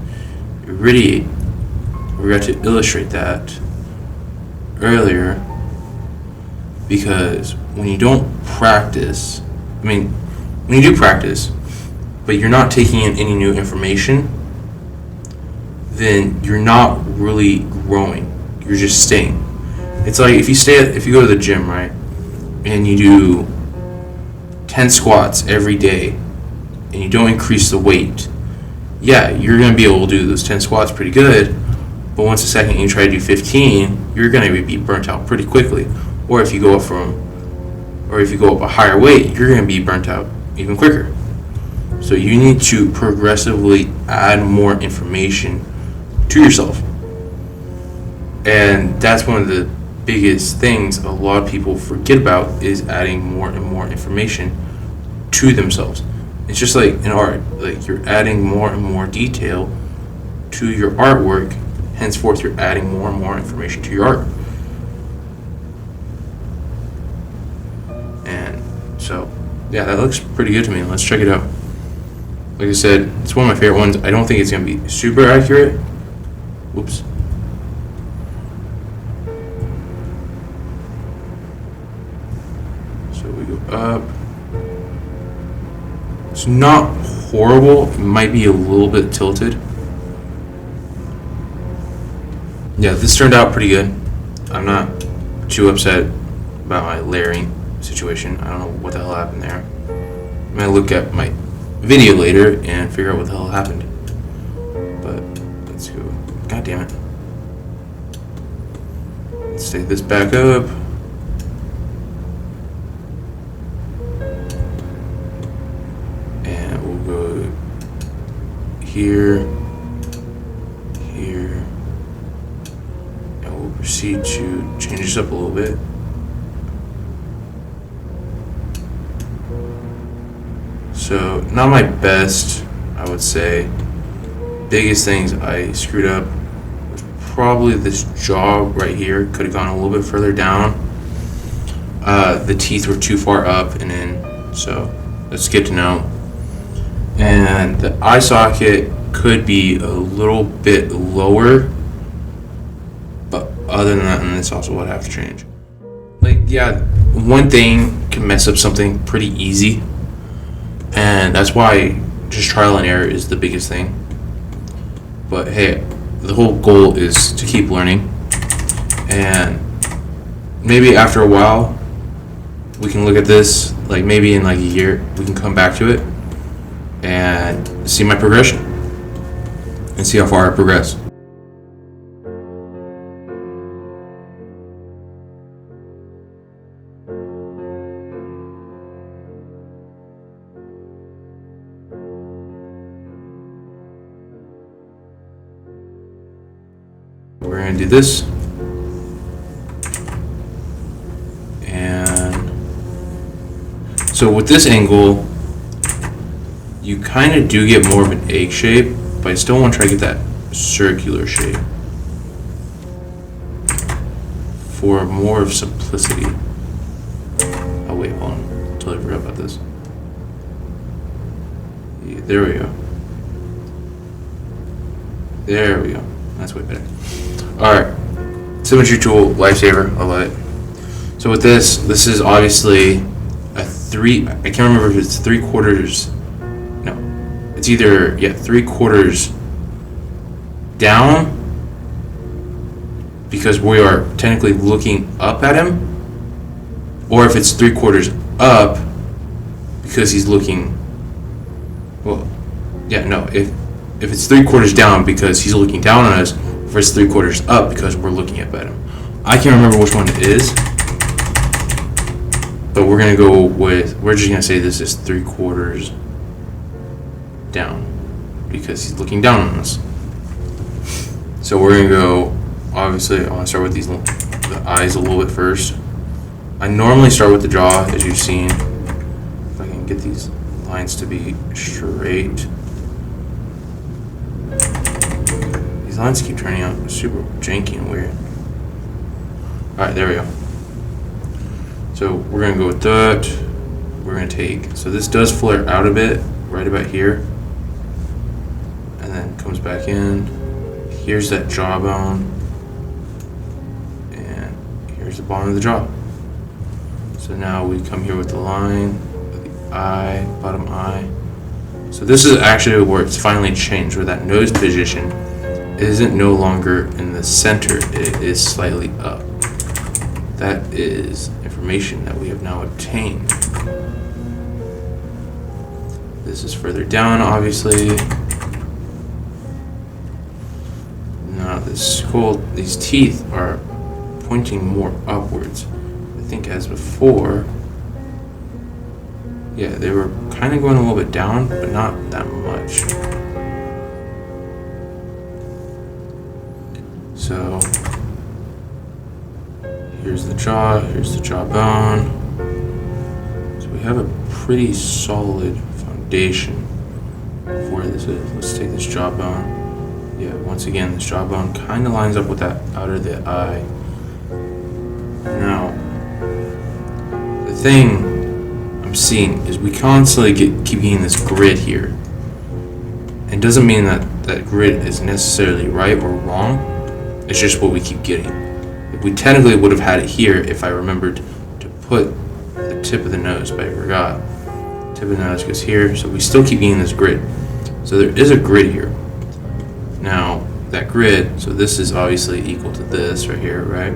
S2: illustrate that earlier, because when you don't practice, when you do practice, but you're not taking in any new information, then you're not really growing. You're just staying. It's like if you go to the gym, right, and you do 10 squats every day, and you don't increase the weight, yeah, you're going to be able to do those 10 squats pretty good, but once a second you try to do 15, you're going to be burnt out pretty quickly. Or if you go up a higher weight, you're going to be burnt out even quicker. So you need to progressively add more information to yourself. And that's one of the biggest things a lot of people forget about, is adding more and more information to themselves. It's just like in art, like you're adding more and more detail to your artwork, henceforth you're adding more and more information to your art. And so, yeah, that looks pretty good to me. Let's check it out. Like I said, it's one of my favorite ones. I don't think it's going to be super accurate. Whoops. So we go up. It's not horrible. It might be a little bit tilted. Yeah, this turned out pretty good. I'm not too upset about my layering situation. I don't know what the hell happened there. I'm going to look at my video later and figure out what the hell happened. But let's go. God damn it. Let's take this back up. And we'll go here, here, and we'll proceed to change this up a little bit. So, not my best, I would say. Biggest things I screwed up was probably this jaw right here. Could have gone a little bit further down. The teeth were too far up and in, so that's good to know. And the eye socket could be a little bit lower, but other than that, and this also would have to change. Like, yeah, one thing can mess up something pretty easy. And that's why just trial and error is the biggest thing. But hey, the whole goal is to keep learning. And maybe after a while, we can look at this, like maybe in like a year, we can come back to it and see my progression and see how far I progress. We're going to do this, and so with this angle you kind of do get more of an egg shape, but I still want to try to get that circular shape for more of simplicity. Oh wait, hold on, totally forgot about this. Yeah, there we go. There we go. That's way better. Alright, symmetry tool, lifesaver, I love it. So with this is obviously a 3, I can't remember if it's 3/4, no, it's either, 3/4 down, because we are technically looking up at him, or if it's 3/4 up, because he's looking, well, yeah, no, if it's 3/4 down because he's looking down on us, if it's 3/4 up because we're looking up at him. I can't remember which one it is, but we're just gonna say this is 3/4 down because he's looking down on us. So we're gonna go, obviously I wanna start with the eyes a little bit first. I normally start with the jaw, as you've seen. If I can get these lines to be straight. These lines keep turning out super janky and weird. Alright, there we go. So we're gonna go with that. We're gonna take, so this does flare out a bit, right about here. And then comes back in. Here's that jawbone. And here's the bottom of the jaw. So now we come here with the line, the eye, bottom eye. So this is actually where it's finally changed, where that nose position isn't no longer in the center, it is slightly up. That is information that we have now obtained. This is further down, obviously. Now this skull, these teeth are pointing more upwards. I think as before, yeah, they were kind of going a little bit down, but not that much. So here's the jaw, here's the jawbone. So we have a pretty solid foundation of where this is. Let's take this jawbone. Yeah, once again, this jawbone kind of lines up with that outer of the eye. Now, the thing I'm seeing is we constantly keep getting this grid here. It doesn't mean that that grid is necessarily right or wrong. It's just what we keep getting. We technically would have had it here if I remembered to put the tip of the nose, but I forgot. Tip of the nose goes here, so we still keep getting this grid. So there is a grid here. Now, that grid, so this is obviously equal to this right here, right?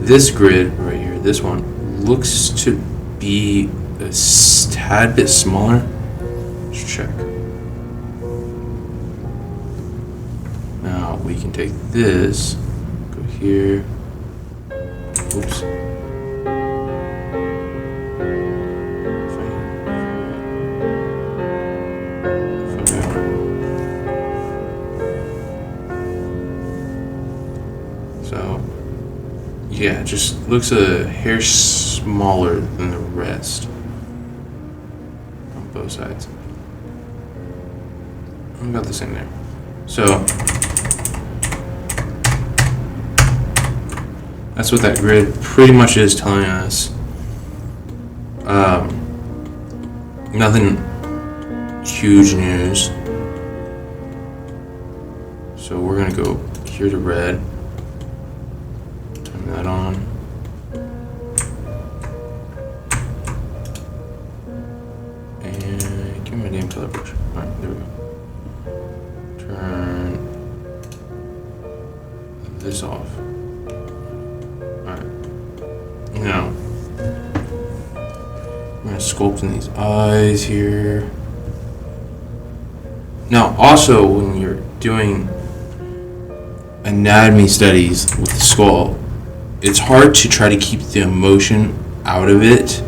S2: This grid right here, this one, looks to be a tad bit smaller. Let's check. Now, we can take this, go here. Oops. So, yeah, it just looks a hair smaller than the rest on both sides. I've got the same there. So, that's what that grid pretty much is telling us. Nothing huge news. So we're gonna go here to red. Turn that on. And give me a damn color brush. Alright, there we go. Turn this off. Alright. Now, I'm going to sculpt in these eyes here. Now, also, when you're doing anatomy studies with the skull, it's hard to try to keep the emotion out of it,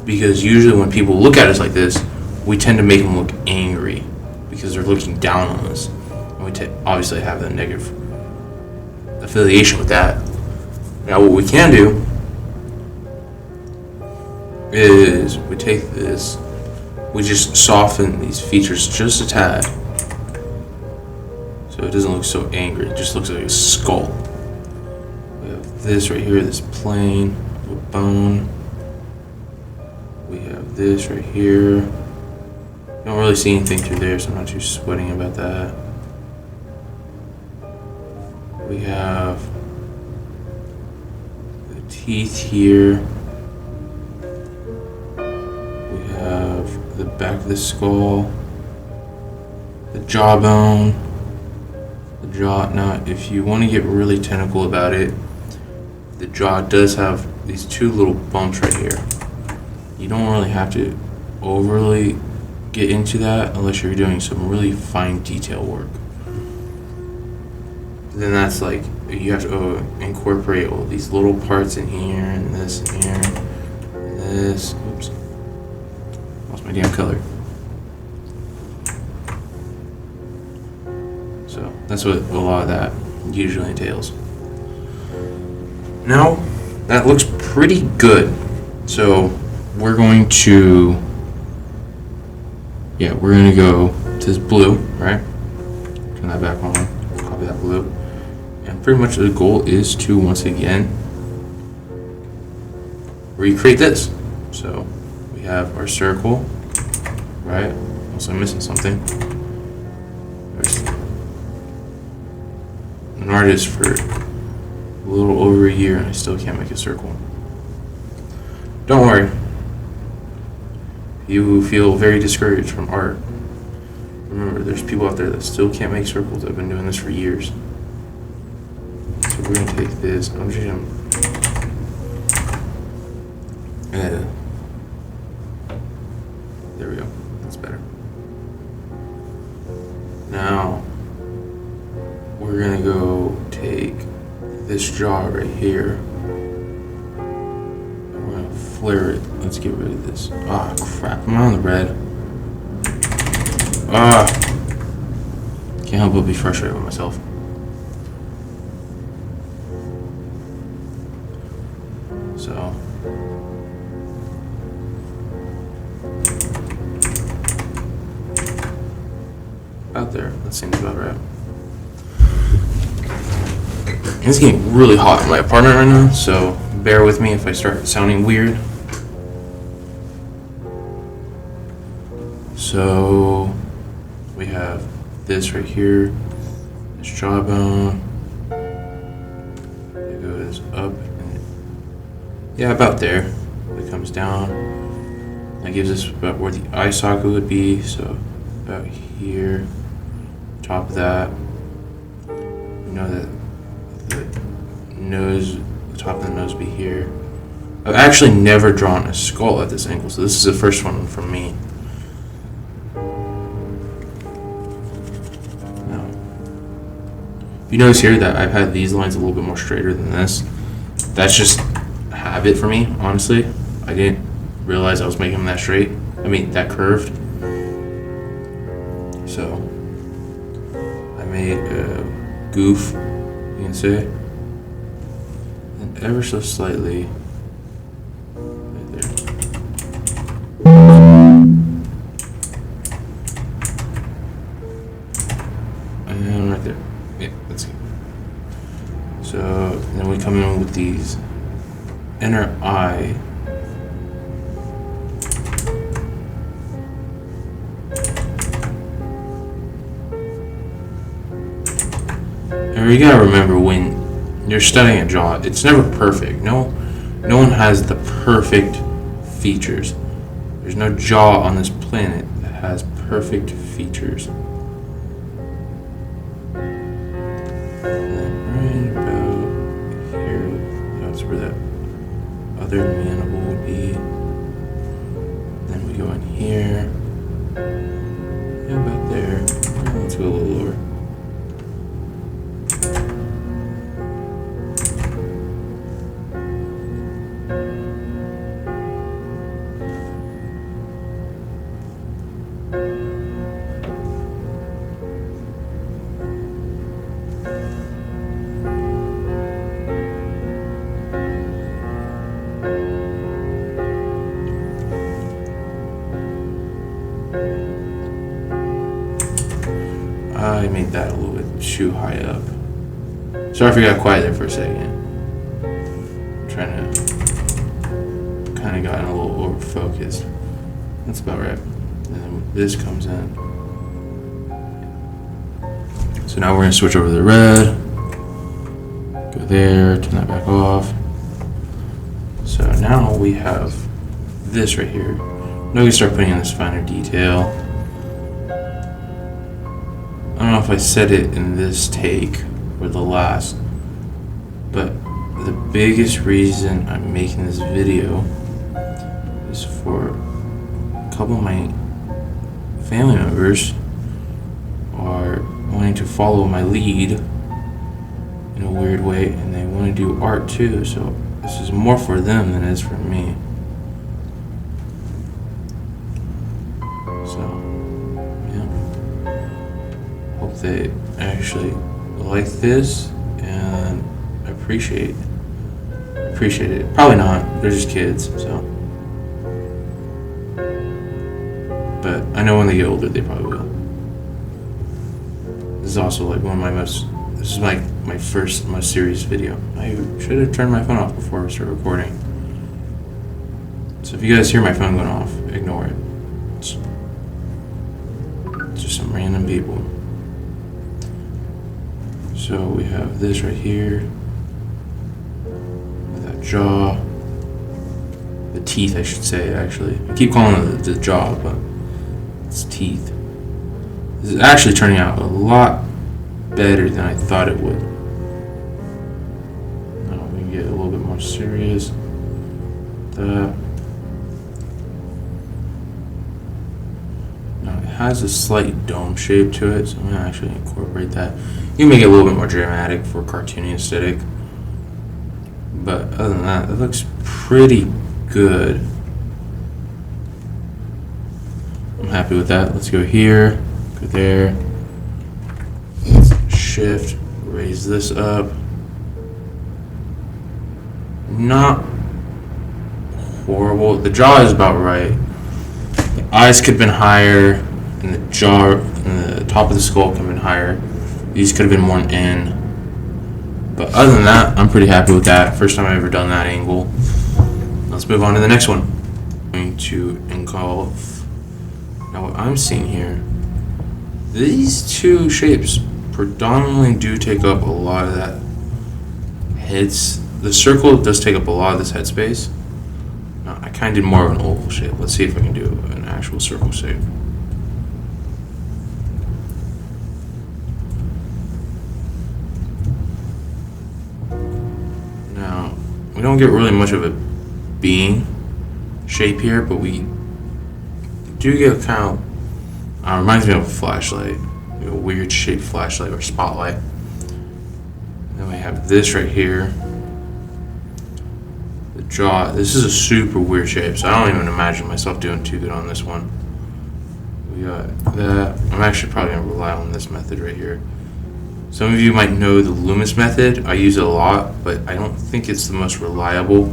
S2: because usually when people look at us like this, we tend to make them look angry because they're looking down on us. And we obviously have the negative affiliation with that. Now, what we can do is we take this, we just soften these features just a tad so it doesn't look so angry. It just looks like a skull. We have this right here, this plane of a bone. We have this right here. Don't really see anything through there, so I'm not too sweating about that. We have the teeth here. We have the back of the skull, the jawbone, the jaw. Now, if you want to get really technical about it, the jaw does have these two little bumps right here. You don't really have to overly get into that unless you're doing some really fine detail work. Then that's like, you have to incorporate all these little parts in here, and this in here, and this. Oops. Lost my damn color. That's what a lot of that usually entails. Now, that looks pretty good. So we're going to go to this blue, right? Turn that back on, copy that blue. And pretty much the goal is to, once again, recreate this. So we have our circle, right? Also missing something. There's an artist for a little over a year and I still can't make a circle. Don't worry. You feel very discouraged from art. Remember, there's people out there that still can't make circles that have been doing this for years. So we're gonna take this. I'm just gonna there we go. That's better. Now we're gonna go take this jaw right here. And we're gonna flare it. Let's get rid of this. Ah, crap! I'm on the red. Can't help but be frustrated with myself. So. Out there. That seems about right. It's getting really hot in my apartment right now, so bear with me if I start sounding weird. So we have this right here, this jawbone. It goes up and yeah, about there. It comes down. That gives us about where the eye socket would be, so about here. Top of that, you know that the nose, the top of the nose be here. I've actually never drawn a skull at this angle, so this is the first one for me. Now, you notice here that I've had these lines a little bit more straighter than this. That's just habit for me, honestly. I didn't realize I was making them that straight. I mean, that curved. So made a goof, you can say, and ever so slightly right there. And right there. Yeah, that's good. So then we come in with these inner eye. And you gotta remember, when you're studying a jaw, it's never perfect. No one has the perfect features. There's no jaw on this planet that has perfect features. And then right about here, that's where that other mandible would be. Then we go in here. Yeah, about there. Let's go a little lower. I made that a little bit too high up. Sorry if I got quiet there for a second. I'm trying to kind of got a little over focused. That's about right. And then this comes in. So now we're gonna switch over to the red. Go there, turn that back off. So now we have this right here. Now we can start putting in this finer detail. I don't know if I said it in this take or the last, but the biggest reason I'm making this video is for a couple of my family members are wanting to follow my lead in a weird way, and they want to do art too, so this is more for them than it is for me. they actually like this and appreciate it. Probably not. They're just kids, so. But I know when they get older, they probably will. This is also like this is like my first most serious video. I should have turned my phone off before I started recording. So if you guys hear my phone going off, ignore it. It's just some random people. So we have this right here. That jaw. The teeth, I should say, actually. I keep calling it the jaw, but it's teeth. This is actually turning out a lot better than I thought it would. Now we can get a little bit more serious. Now it has a slight dome shape to it, so I'm gonna actually incorporate that. You can make it a little bit more dramatic for cartoony aesthetic. But other than that, it looks pretty good. I'm happy with that. Let's go here, go there. Let's shift, raise this up. Not horrible. The jaw is about right. The eyes could have been higher, and the jaw and the top of the skull could have been higher. These could have been more in. But other than that, I'm pretty happy with that. First time I've ever done that angle. Let's move on to the next one. I'm going to engulf. Now what I'm seeing here, these two shapes predominantly do take up a lot of that heads. The circle does take up a lot of this headspace. Now, I kind of did more of an oval shape. Let's see if I can do an actual circle shape. Now, we don't get really much of a bean shape here, but we do get kind of, reminds me of a flashlight, a weird shaped flashlight or spotlight. Then we have this right here. The jaw, this is a super weird shape, so I don't even imagine myself doing too good on this one. We got that. I'm actually probably going to rely on this method right here. Some of you might know the Loomis method. I use it a lot, but I don't think it's the most reliable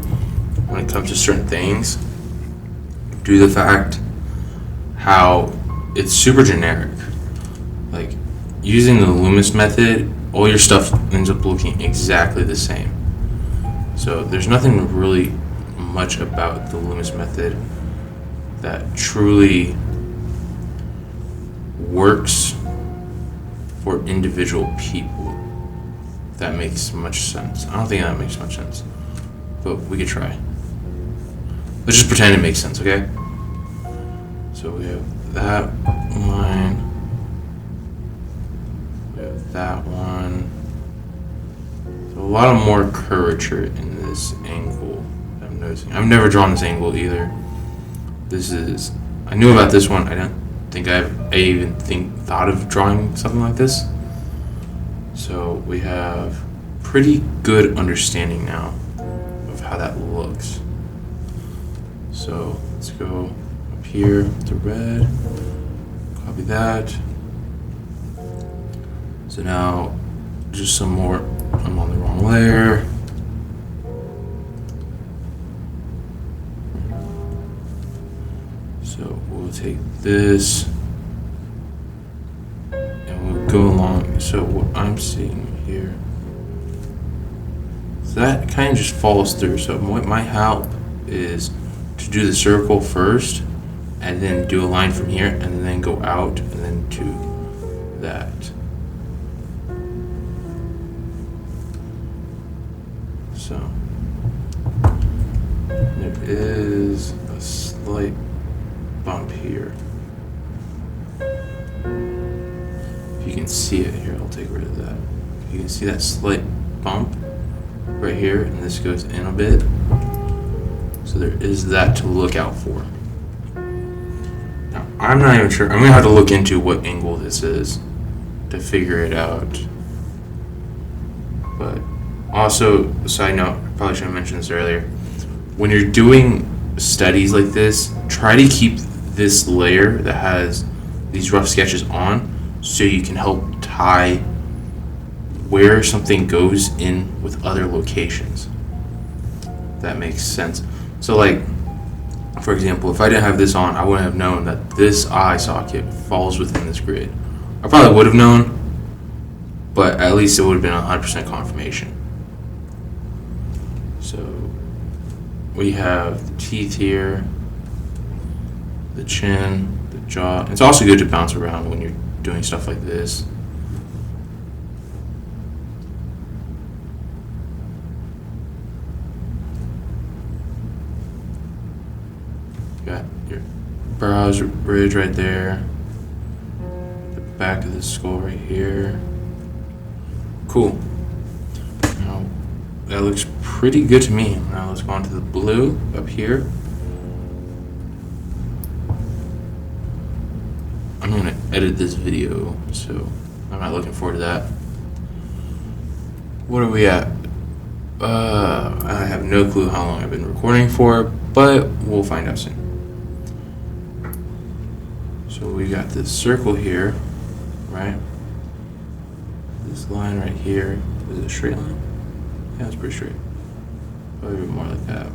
S2: when it comes to certain things, due to the fact how it's super generic. Like, using the Loomis method, all your stuff ends up looking exactly the same. So there's nothing really much about the Loomis method that truly works for individual people. If that makes much sense. I don't think that makes much sense, but we could try. Let's just pretend it makes sense, okay? So we have that line, we have that one. So a lot of more curvature in this angle I'm noticing. I've never drawn this angle either. I knew about this one. I don't think I even thought of drawing something like this. So we have pretty good understanding now of how that looks. So let's go up here to red, copy that. So now just some more, I'm on the wrong layer. So we'll take this and we'll go along. So what I'm seeing here, so that kind of just follows through. So what might help is to do the circle first and then do a line from here and then go out and then to that. So there is a slight bump here. If you can see it here, I'll take rid of that. You can see that slight bump right here, and this goes in a bit. So there is that to look out for. Now, I'm not even sure. I'm going to have to look into what angle this is to figure it out. But also, side note, I probably should have mentioned this earlier. When you're doing studies like this, try to keep this layer that has these rough sketches on so you can help tie where something goes in with other locations. That makes sense. So like, for example, if I didn't have this on, I wouldn't have known that this eye socket falls within this grid. I probably would have known, but at least it would have been 100% confirmation. So we have the teeth here, the chin, the jaw. It's also good to bounce around when you're doing stuff like this. Got your brows ridge right there. The back of the skull right here. Cool. Now, that looks pretty good to me. Now let's go on to the blue up here. I'm gonna edit this video, so I'm not looking forward to that. What are we at? I have no clue how long I've been recording for, but we'll find out soon. So we got this circle here, right? This line right here. Is it a straight line? Yeah, it's pretty straight. Probably a bit more like that.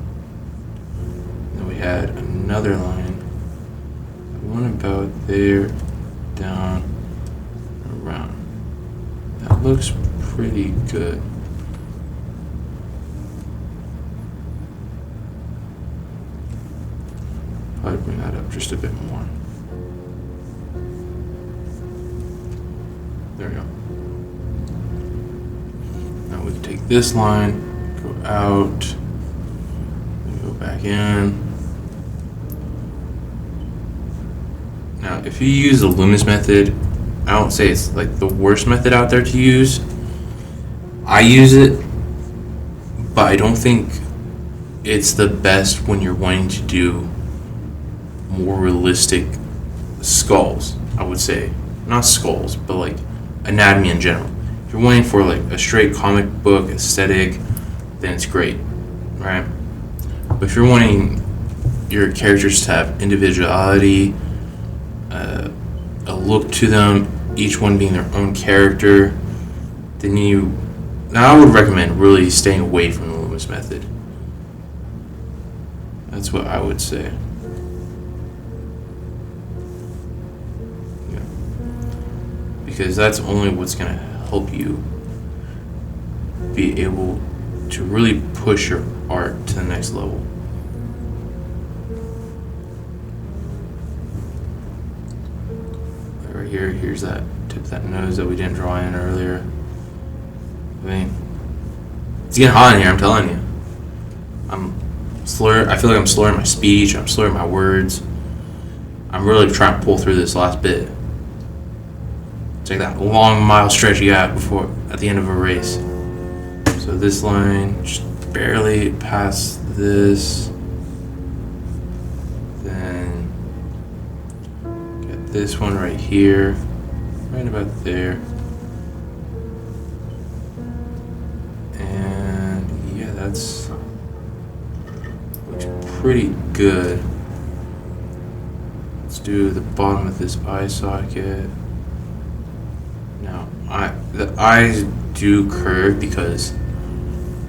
S2: Then we had another line. One about there, down, around. That looks pretty good. Probably bring that up just a bit more. There we go. Now we can take this line, go out, go back in. Now, if you use the Loomis method, I don't say it's like the worst method out there to use. I use it, but I don't think it's the best when you're wanting to do more realistic skulls, I would say. Not skulls, but like anatomy in general. If you're wanting for like a straight comic book aesthetic, then it's great, right? But if you're wanting your characters to have individuality, a look to them, each one being their own character, then now I would recommend really staying away from the Loomis method. That's what I would say. Yeah. Because that's only what's going to help you be able to really push your art to the next level. Right here, here's that tip of that nose that we didn't draw in earlier. I mean, it's getting hot in here, I'm telling you. I feel like I'm slurring my speech, I'm slurring my words. I'm really trying to pull through this last bit. It's like that long mile stretch you got at the end of a race. So this line, just barely past this. Then get this one right here, right about there. And yeah, that's looks pretty good. Let's do the bottom of this eye socket. Now, the eyes do curve because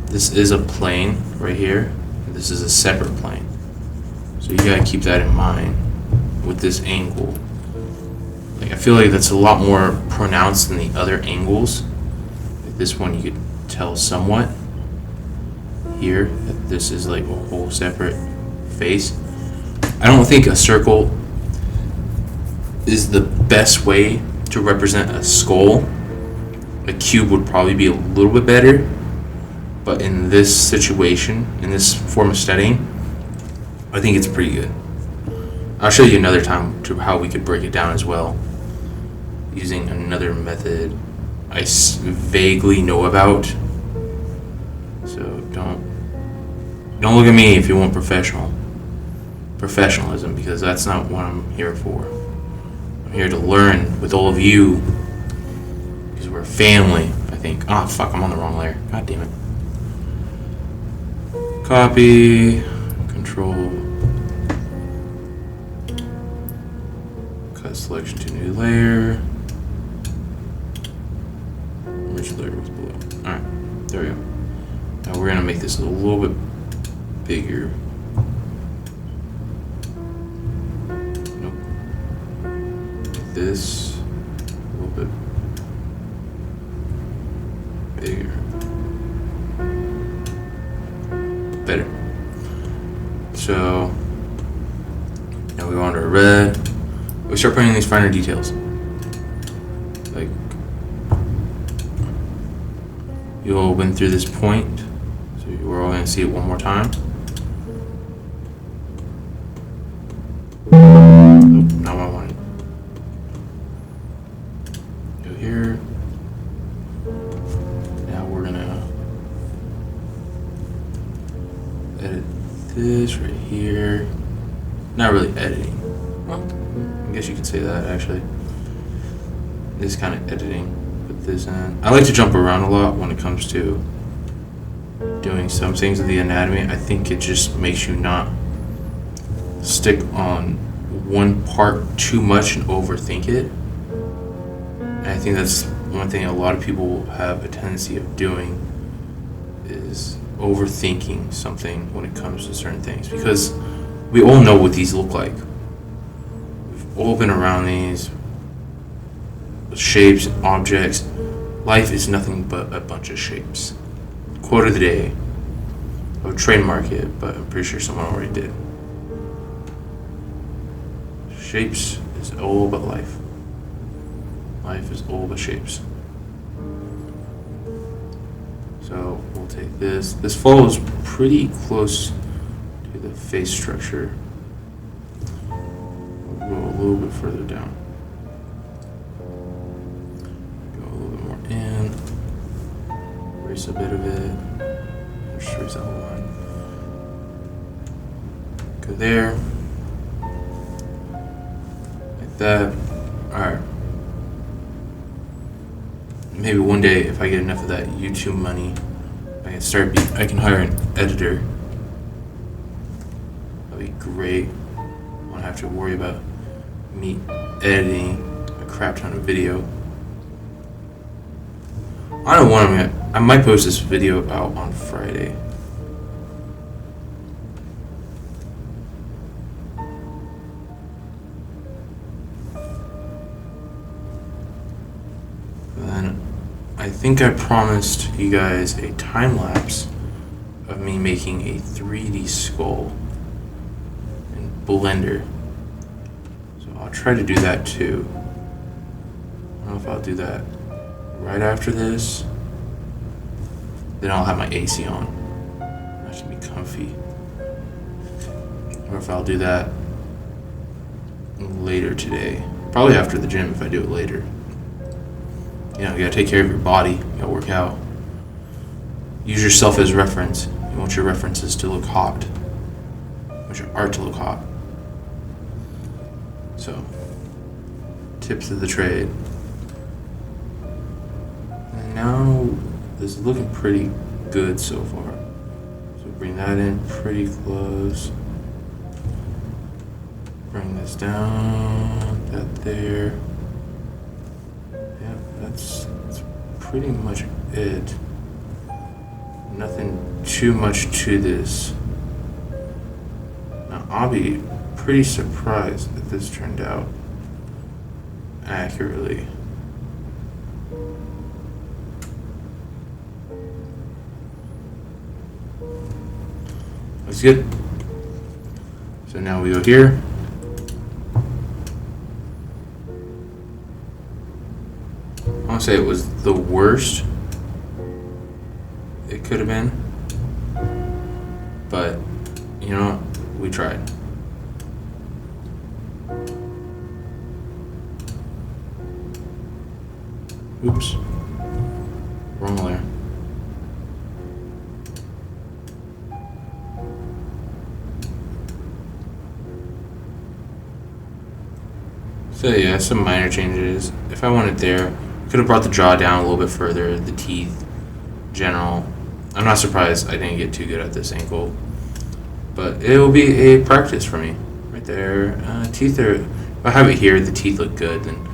S2: this is a plane right here. And this is a separate plane. So you gotta keep that in mind with this angle. Like, I feel like that's a lot more pronounced than the other angles. Like this one you could tell somewhat here that this is like a whole separate face. I don't think a circle is the best way to represent a skull. A cube would probably be a little bit better, but in this situation, in this form of studying, I think it's pretty good. I'll show you another time to how we could break it down as well, using another method I vaguely know about. So don't look at me if you want professionalism, because that's not what I'm here for. I'm here to learn with all of you, because we're family, I think. Oh fuck, I'm on the wrong layer. God damn it. Copy, control, cut selection to new layer. Which layer was below? Alright, there we go. Now we're gonna make this a little bit bigger. Nope. Make this a little bit bigger. Better. So now we go under red. We start putting in these finer details. Like you'll went through this point, so we're all gonna see it one more time. Nope, not what I wanted. Go here. Now we're gonna edit this right here. Not really editing. Well, I guess you could say that actually. This kind of editing. Put this in. I like to jump around a lot when it comes to doing some things of the anatomy. I think it just makes you not stick on one part too much and overthink it. And I think that's one thing a lot of people have a tendency of doing is overthinking something when it comes to certain things, because we all know what these look like. We've all been around these shapes, objects. Life is nothing but a bunch of shapes. Quote of the day. I would trademark it, but I'm pretty sure someone already did. Shapes is all but life. Life is all but shapes. So we'll take this. This follows pretty close to the face structure. We'll go a little bit further down. Go a little bit more in. Erase a bit of it. Just erase that whole line. Go there. Like that. Alright. Maybe one day, if I get enough of that YouTube money, I can hire an editor. That'd be great. I won't have to worry about me editing a crap ton of video. I don't know when I might post this video out on Friday. Then I think I promised you guys a time lapse of me making a 3D skull in Blender. So I'll try to do that too. I don't know if I'll do that right after this. Then I'll have my AC on. That should be comfy. Or if I'll do that later today. Probably after the gym if I do it later. You know, you gotta take care of your body. You gotta work out. Use yourself as reference. You want your references to look hot. You want your art to look hot. So, tips of the trade. And now, this is looking pretty good so far. So bring that in pretty close. Bring this down, that there. Yeah, that's pretty much it. Nothing too much to this. Now, I'll be pretty surprised that this turned out accurately. Looks good. So now we go here. I want to say it was the worst it could have been, but you know what? We tried. Oops, wrong layer. So yeah, some minor changes. If I wanted there, could have brought the jaw down a little bit further, the teeth, general. I'm not surprised I didn't get too good at this ankle, but it will be a practice for me. Right there, teeth are, if I have it here, the teeth look good, and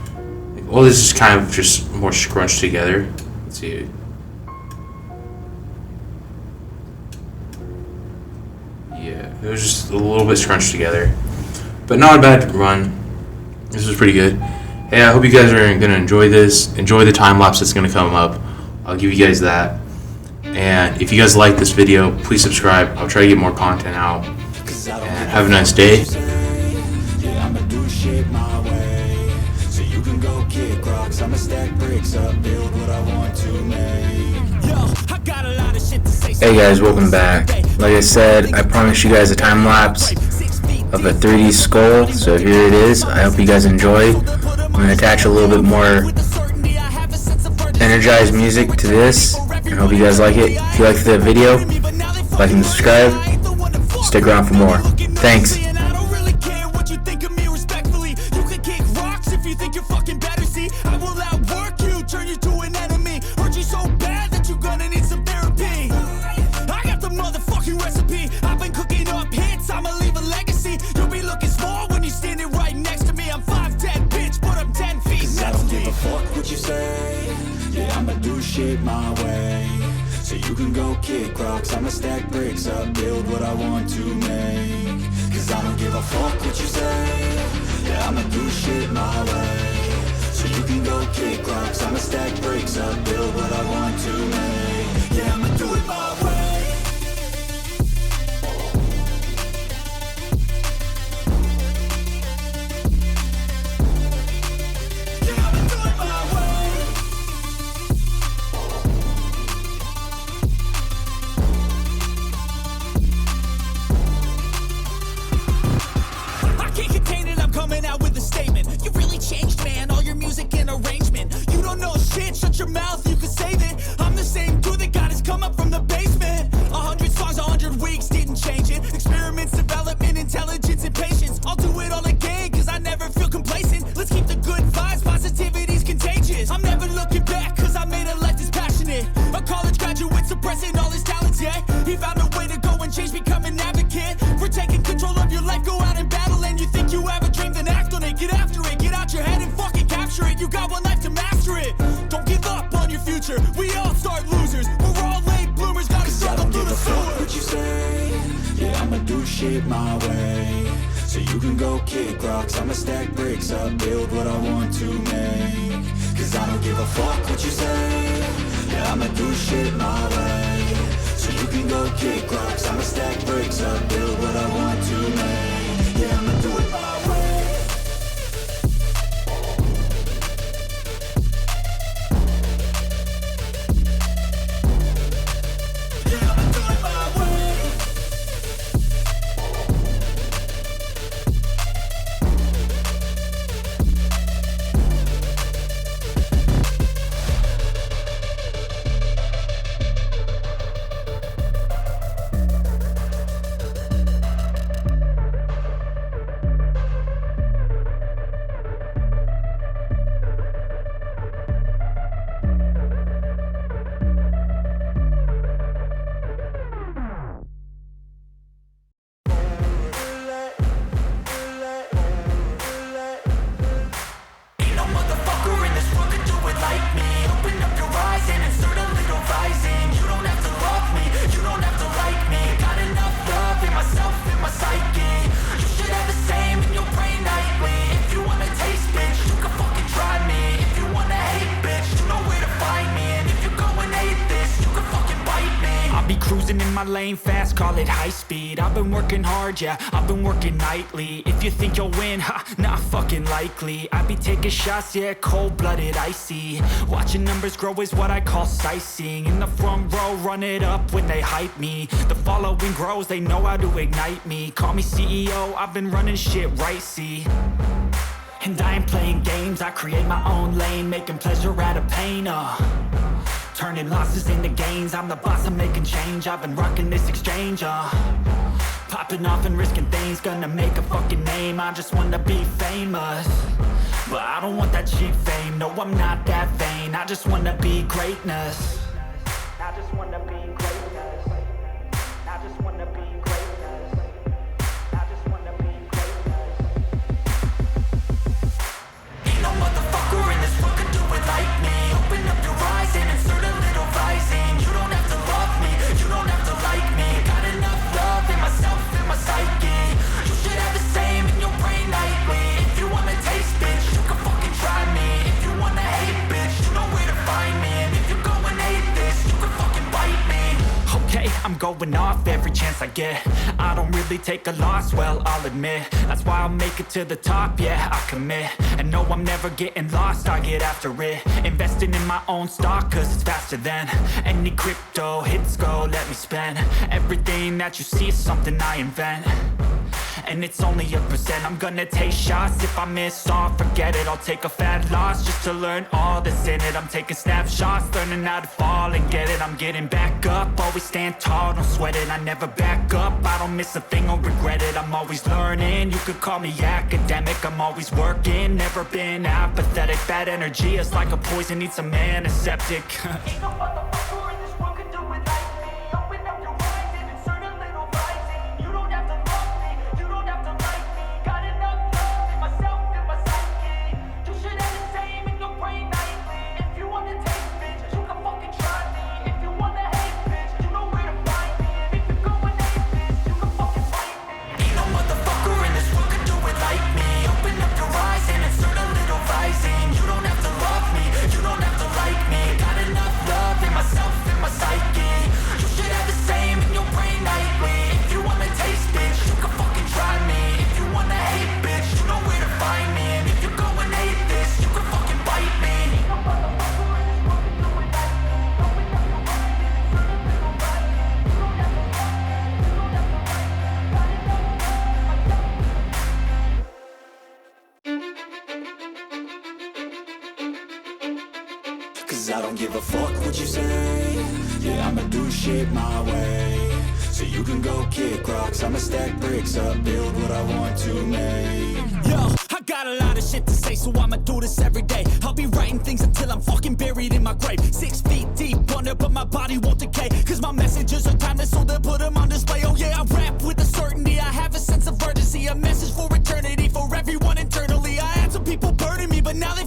S2: all this is kind of just more scrunched together. Let's see. Yeah, it was just a little bit scrunched together, but not a bad run. This was pretty good. Hey, I hope you guys are gonna enjoy this. Enjoy the time lapse that's gonna come up. I'll give you guys that. And if you guys like this video, please subscribe. I'll try to get more content out. And have a nice day.
S3: Yeah, I'ma do shit my way. So you can go kick rocks, I'ma stack bricks up, build what I want to make. Yo, I got a lot of shit to say.
S1: Hey guys, welcome back. Like I said, I promised you guys a time lapse of a 3D skull, so here it is. I hope you guys enjoy. I'm going to attach a little bit more energized music to this. I hope you guys like it. If you like the video, like and subscribe. Stick around for more. Thanks.
S3: And I don't really care what you think of me respectfully. You can kick rocks if you think you're fucking better. See, I will outwork you, turn you to an enemy. Hurt you so bad that you're gonna need some therapy. I got the motherfucking recipe. I've been cooking up hits, I'ma leave a legacy. You'll be looking small when you're standing right next to me. I'm 5'10", bitch, but I'm 10 feet next to me. I don't give a fuck what you say. Yeah, I'ma do shit my way. So you can go kick rocks, I'ma stack bricks up, build what I want to make. Cause I don't give a fuck what you say. Yeah, I'ma do shit my way. So you can go kick rocks, I'ma stack bricks up, build what I want to make. Yeah, I'ma do it my way. Yeah, I'ma do it my way. I can't contain it, I'm coming out with a statement. You really changed, man, all your music and arrangement. You don't know shit, shut your mouth, you can save it. I'm the same dude that got his come up from the basement. 100 songs, 100 weeks, didn't change it. Experiments, development, intelligence, and patience. I'll do it all again, cause I never feel complacent. Let's keep the good vibes, positivity's contagious. I'm never looking back, cause I made a life that's passionate. A college graduate suppressing all his talents, yeah. He found a way to go and change, become an advocate. For taking control of your life, go out and battle. And you think you have a dream, then act on it. Get after it, get out your head and fucking capture it. You got one life to master it. Don't give up on your future, we all start losers. We're all late bloomers, gotta struggle through the sewer. What you say? Yeah, I'ma do shit my way. So you can go kick rocks, I'ma stack bricks up, build what I want to make. Cause I don't give a fuck what you say. Yeah, I'ma do shit my way. So you can go kick rocks, I'ma stack bricks up, build what I want to make. Yeah, I'ma do it my way. Yeah, I'ma do it my way. Ain't no motherfucker in this world could do it like me. Open up your eyes and insert a little rising. You don't have to love me, you don't have to like me. Got enough love in myself, in my psyche. You should have the same in your brain nightly. If you wanna taste, bitch, you can fucking try me. If you wanna hate, bitch, you know where to find me. And if you go and hate this, you can fucking bite me. I'll be cruising in my lane fast, call it high speed. I've been working hard, yeah, I've been working nightly. If you think you'll win, ha, not fucking likely. I be taking shots, yeah, cold-blooded, icy. Watching numbers grow is what I call sightseeing. In the front row, run it up when they hype me. The following grows, they know how to ignite me. Call me CEO, I've been running shit right, see. And I ain't playing games, I create my own lane, making pleasure out of pain, turning losses into gains, I'm the boss, I'm making change. I've been rocking this exchange, popping off and risking things, gonna make a fucking name. I just wanna be famous, but I don't want that cheap fame. No, I'm not that vain, I just wanna be greatness. I just wanna be greatness. I just wanna be greatness. I just wanna be greatness. Ain't no motherfucker in this world could do it like me. Open up your eyes and insert I'm going off every chance I get. I don't really take a loss, well, I'll admit. That's why I'll make it to the top, yeah, I commit. And no, I'm never getting lost, I get after it. Investing in my own stock, cause it's faster than any crypto hits go, let me spend. Everything that you see is something I invent, and it's only a percent. I'm gonna take shots, if I miss all, forget it. I'll take a fat loss just to learn all that's in it. I'm taking snapshots, learning how to fall and get it. I'm getting back up, always stand tall, don't sweat it. I never back up, I don't miss a thing or regret it. I'm always learning, you could call me academic. I'm always working, never been apathetic. Bad energy is like a poison, needs some antiseptic. Ain't no motherfucker in this world could do it like me. Open up your eyes and insert a little rising. You don't have to love me, you don't have to like me. Got enough love in myself and my psyche. You should have the same in your brain nightly. If you wanna taste, bitch, you can fucking try me. If you wanna hate, bitch, you know where to find me. And if you're going hate, bitch, you can fucking fight me. Ain't no motherfucker in this world could do it like me. Open up your eyes and insert a little rising. You don't have to love me, you don't have to like me. Got enough love in myself and my psyche. You should have the same in your brain nightly. If you wanna taste, bitch, you can fucking try me. If you wanna hate, bitch, you know where to find me. And if you're going hate this, you can fucking bite me. Ain't no motherfucker in this world could do it like me. Open up your eyes and insert a little rising. You don't have to love me, you don't have to like me. Got enough love in myself.
S4: Cause I don't give a fuck what you say. Yeah, I'ma do shit my way. So you can go kick rocks, I'ma stack bricks up, build what I want to make.
S5: Yo, I got a lot of shit to say, so I'ma do this every day. I'll be writing things until I'm fucking buried in my grave. 6 feet deep under, but my body won't decay. Cause my messages are timeless, so they'll put them on display. Oh yeah, I rap with a certainty, I have a sense of urgency. A message for eternity, for everyone internally. I had some people burning me, but now they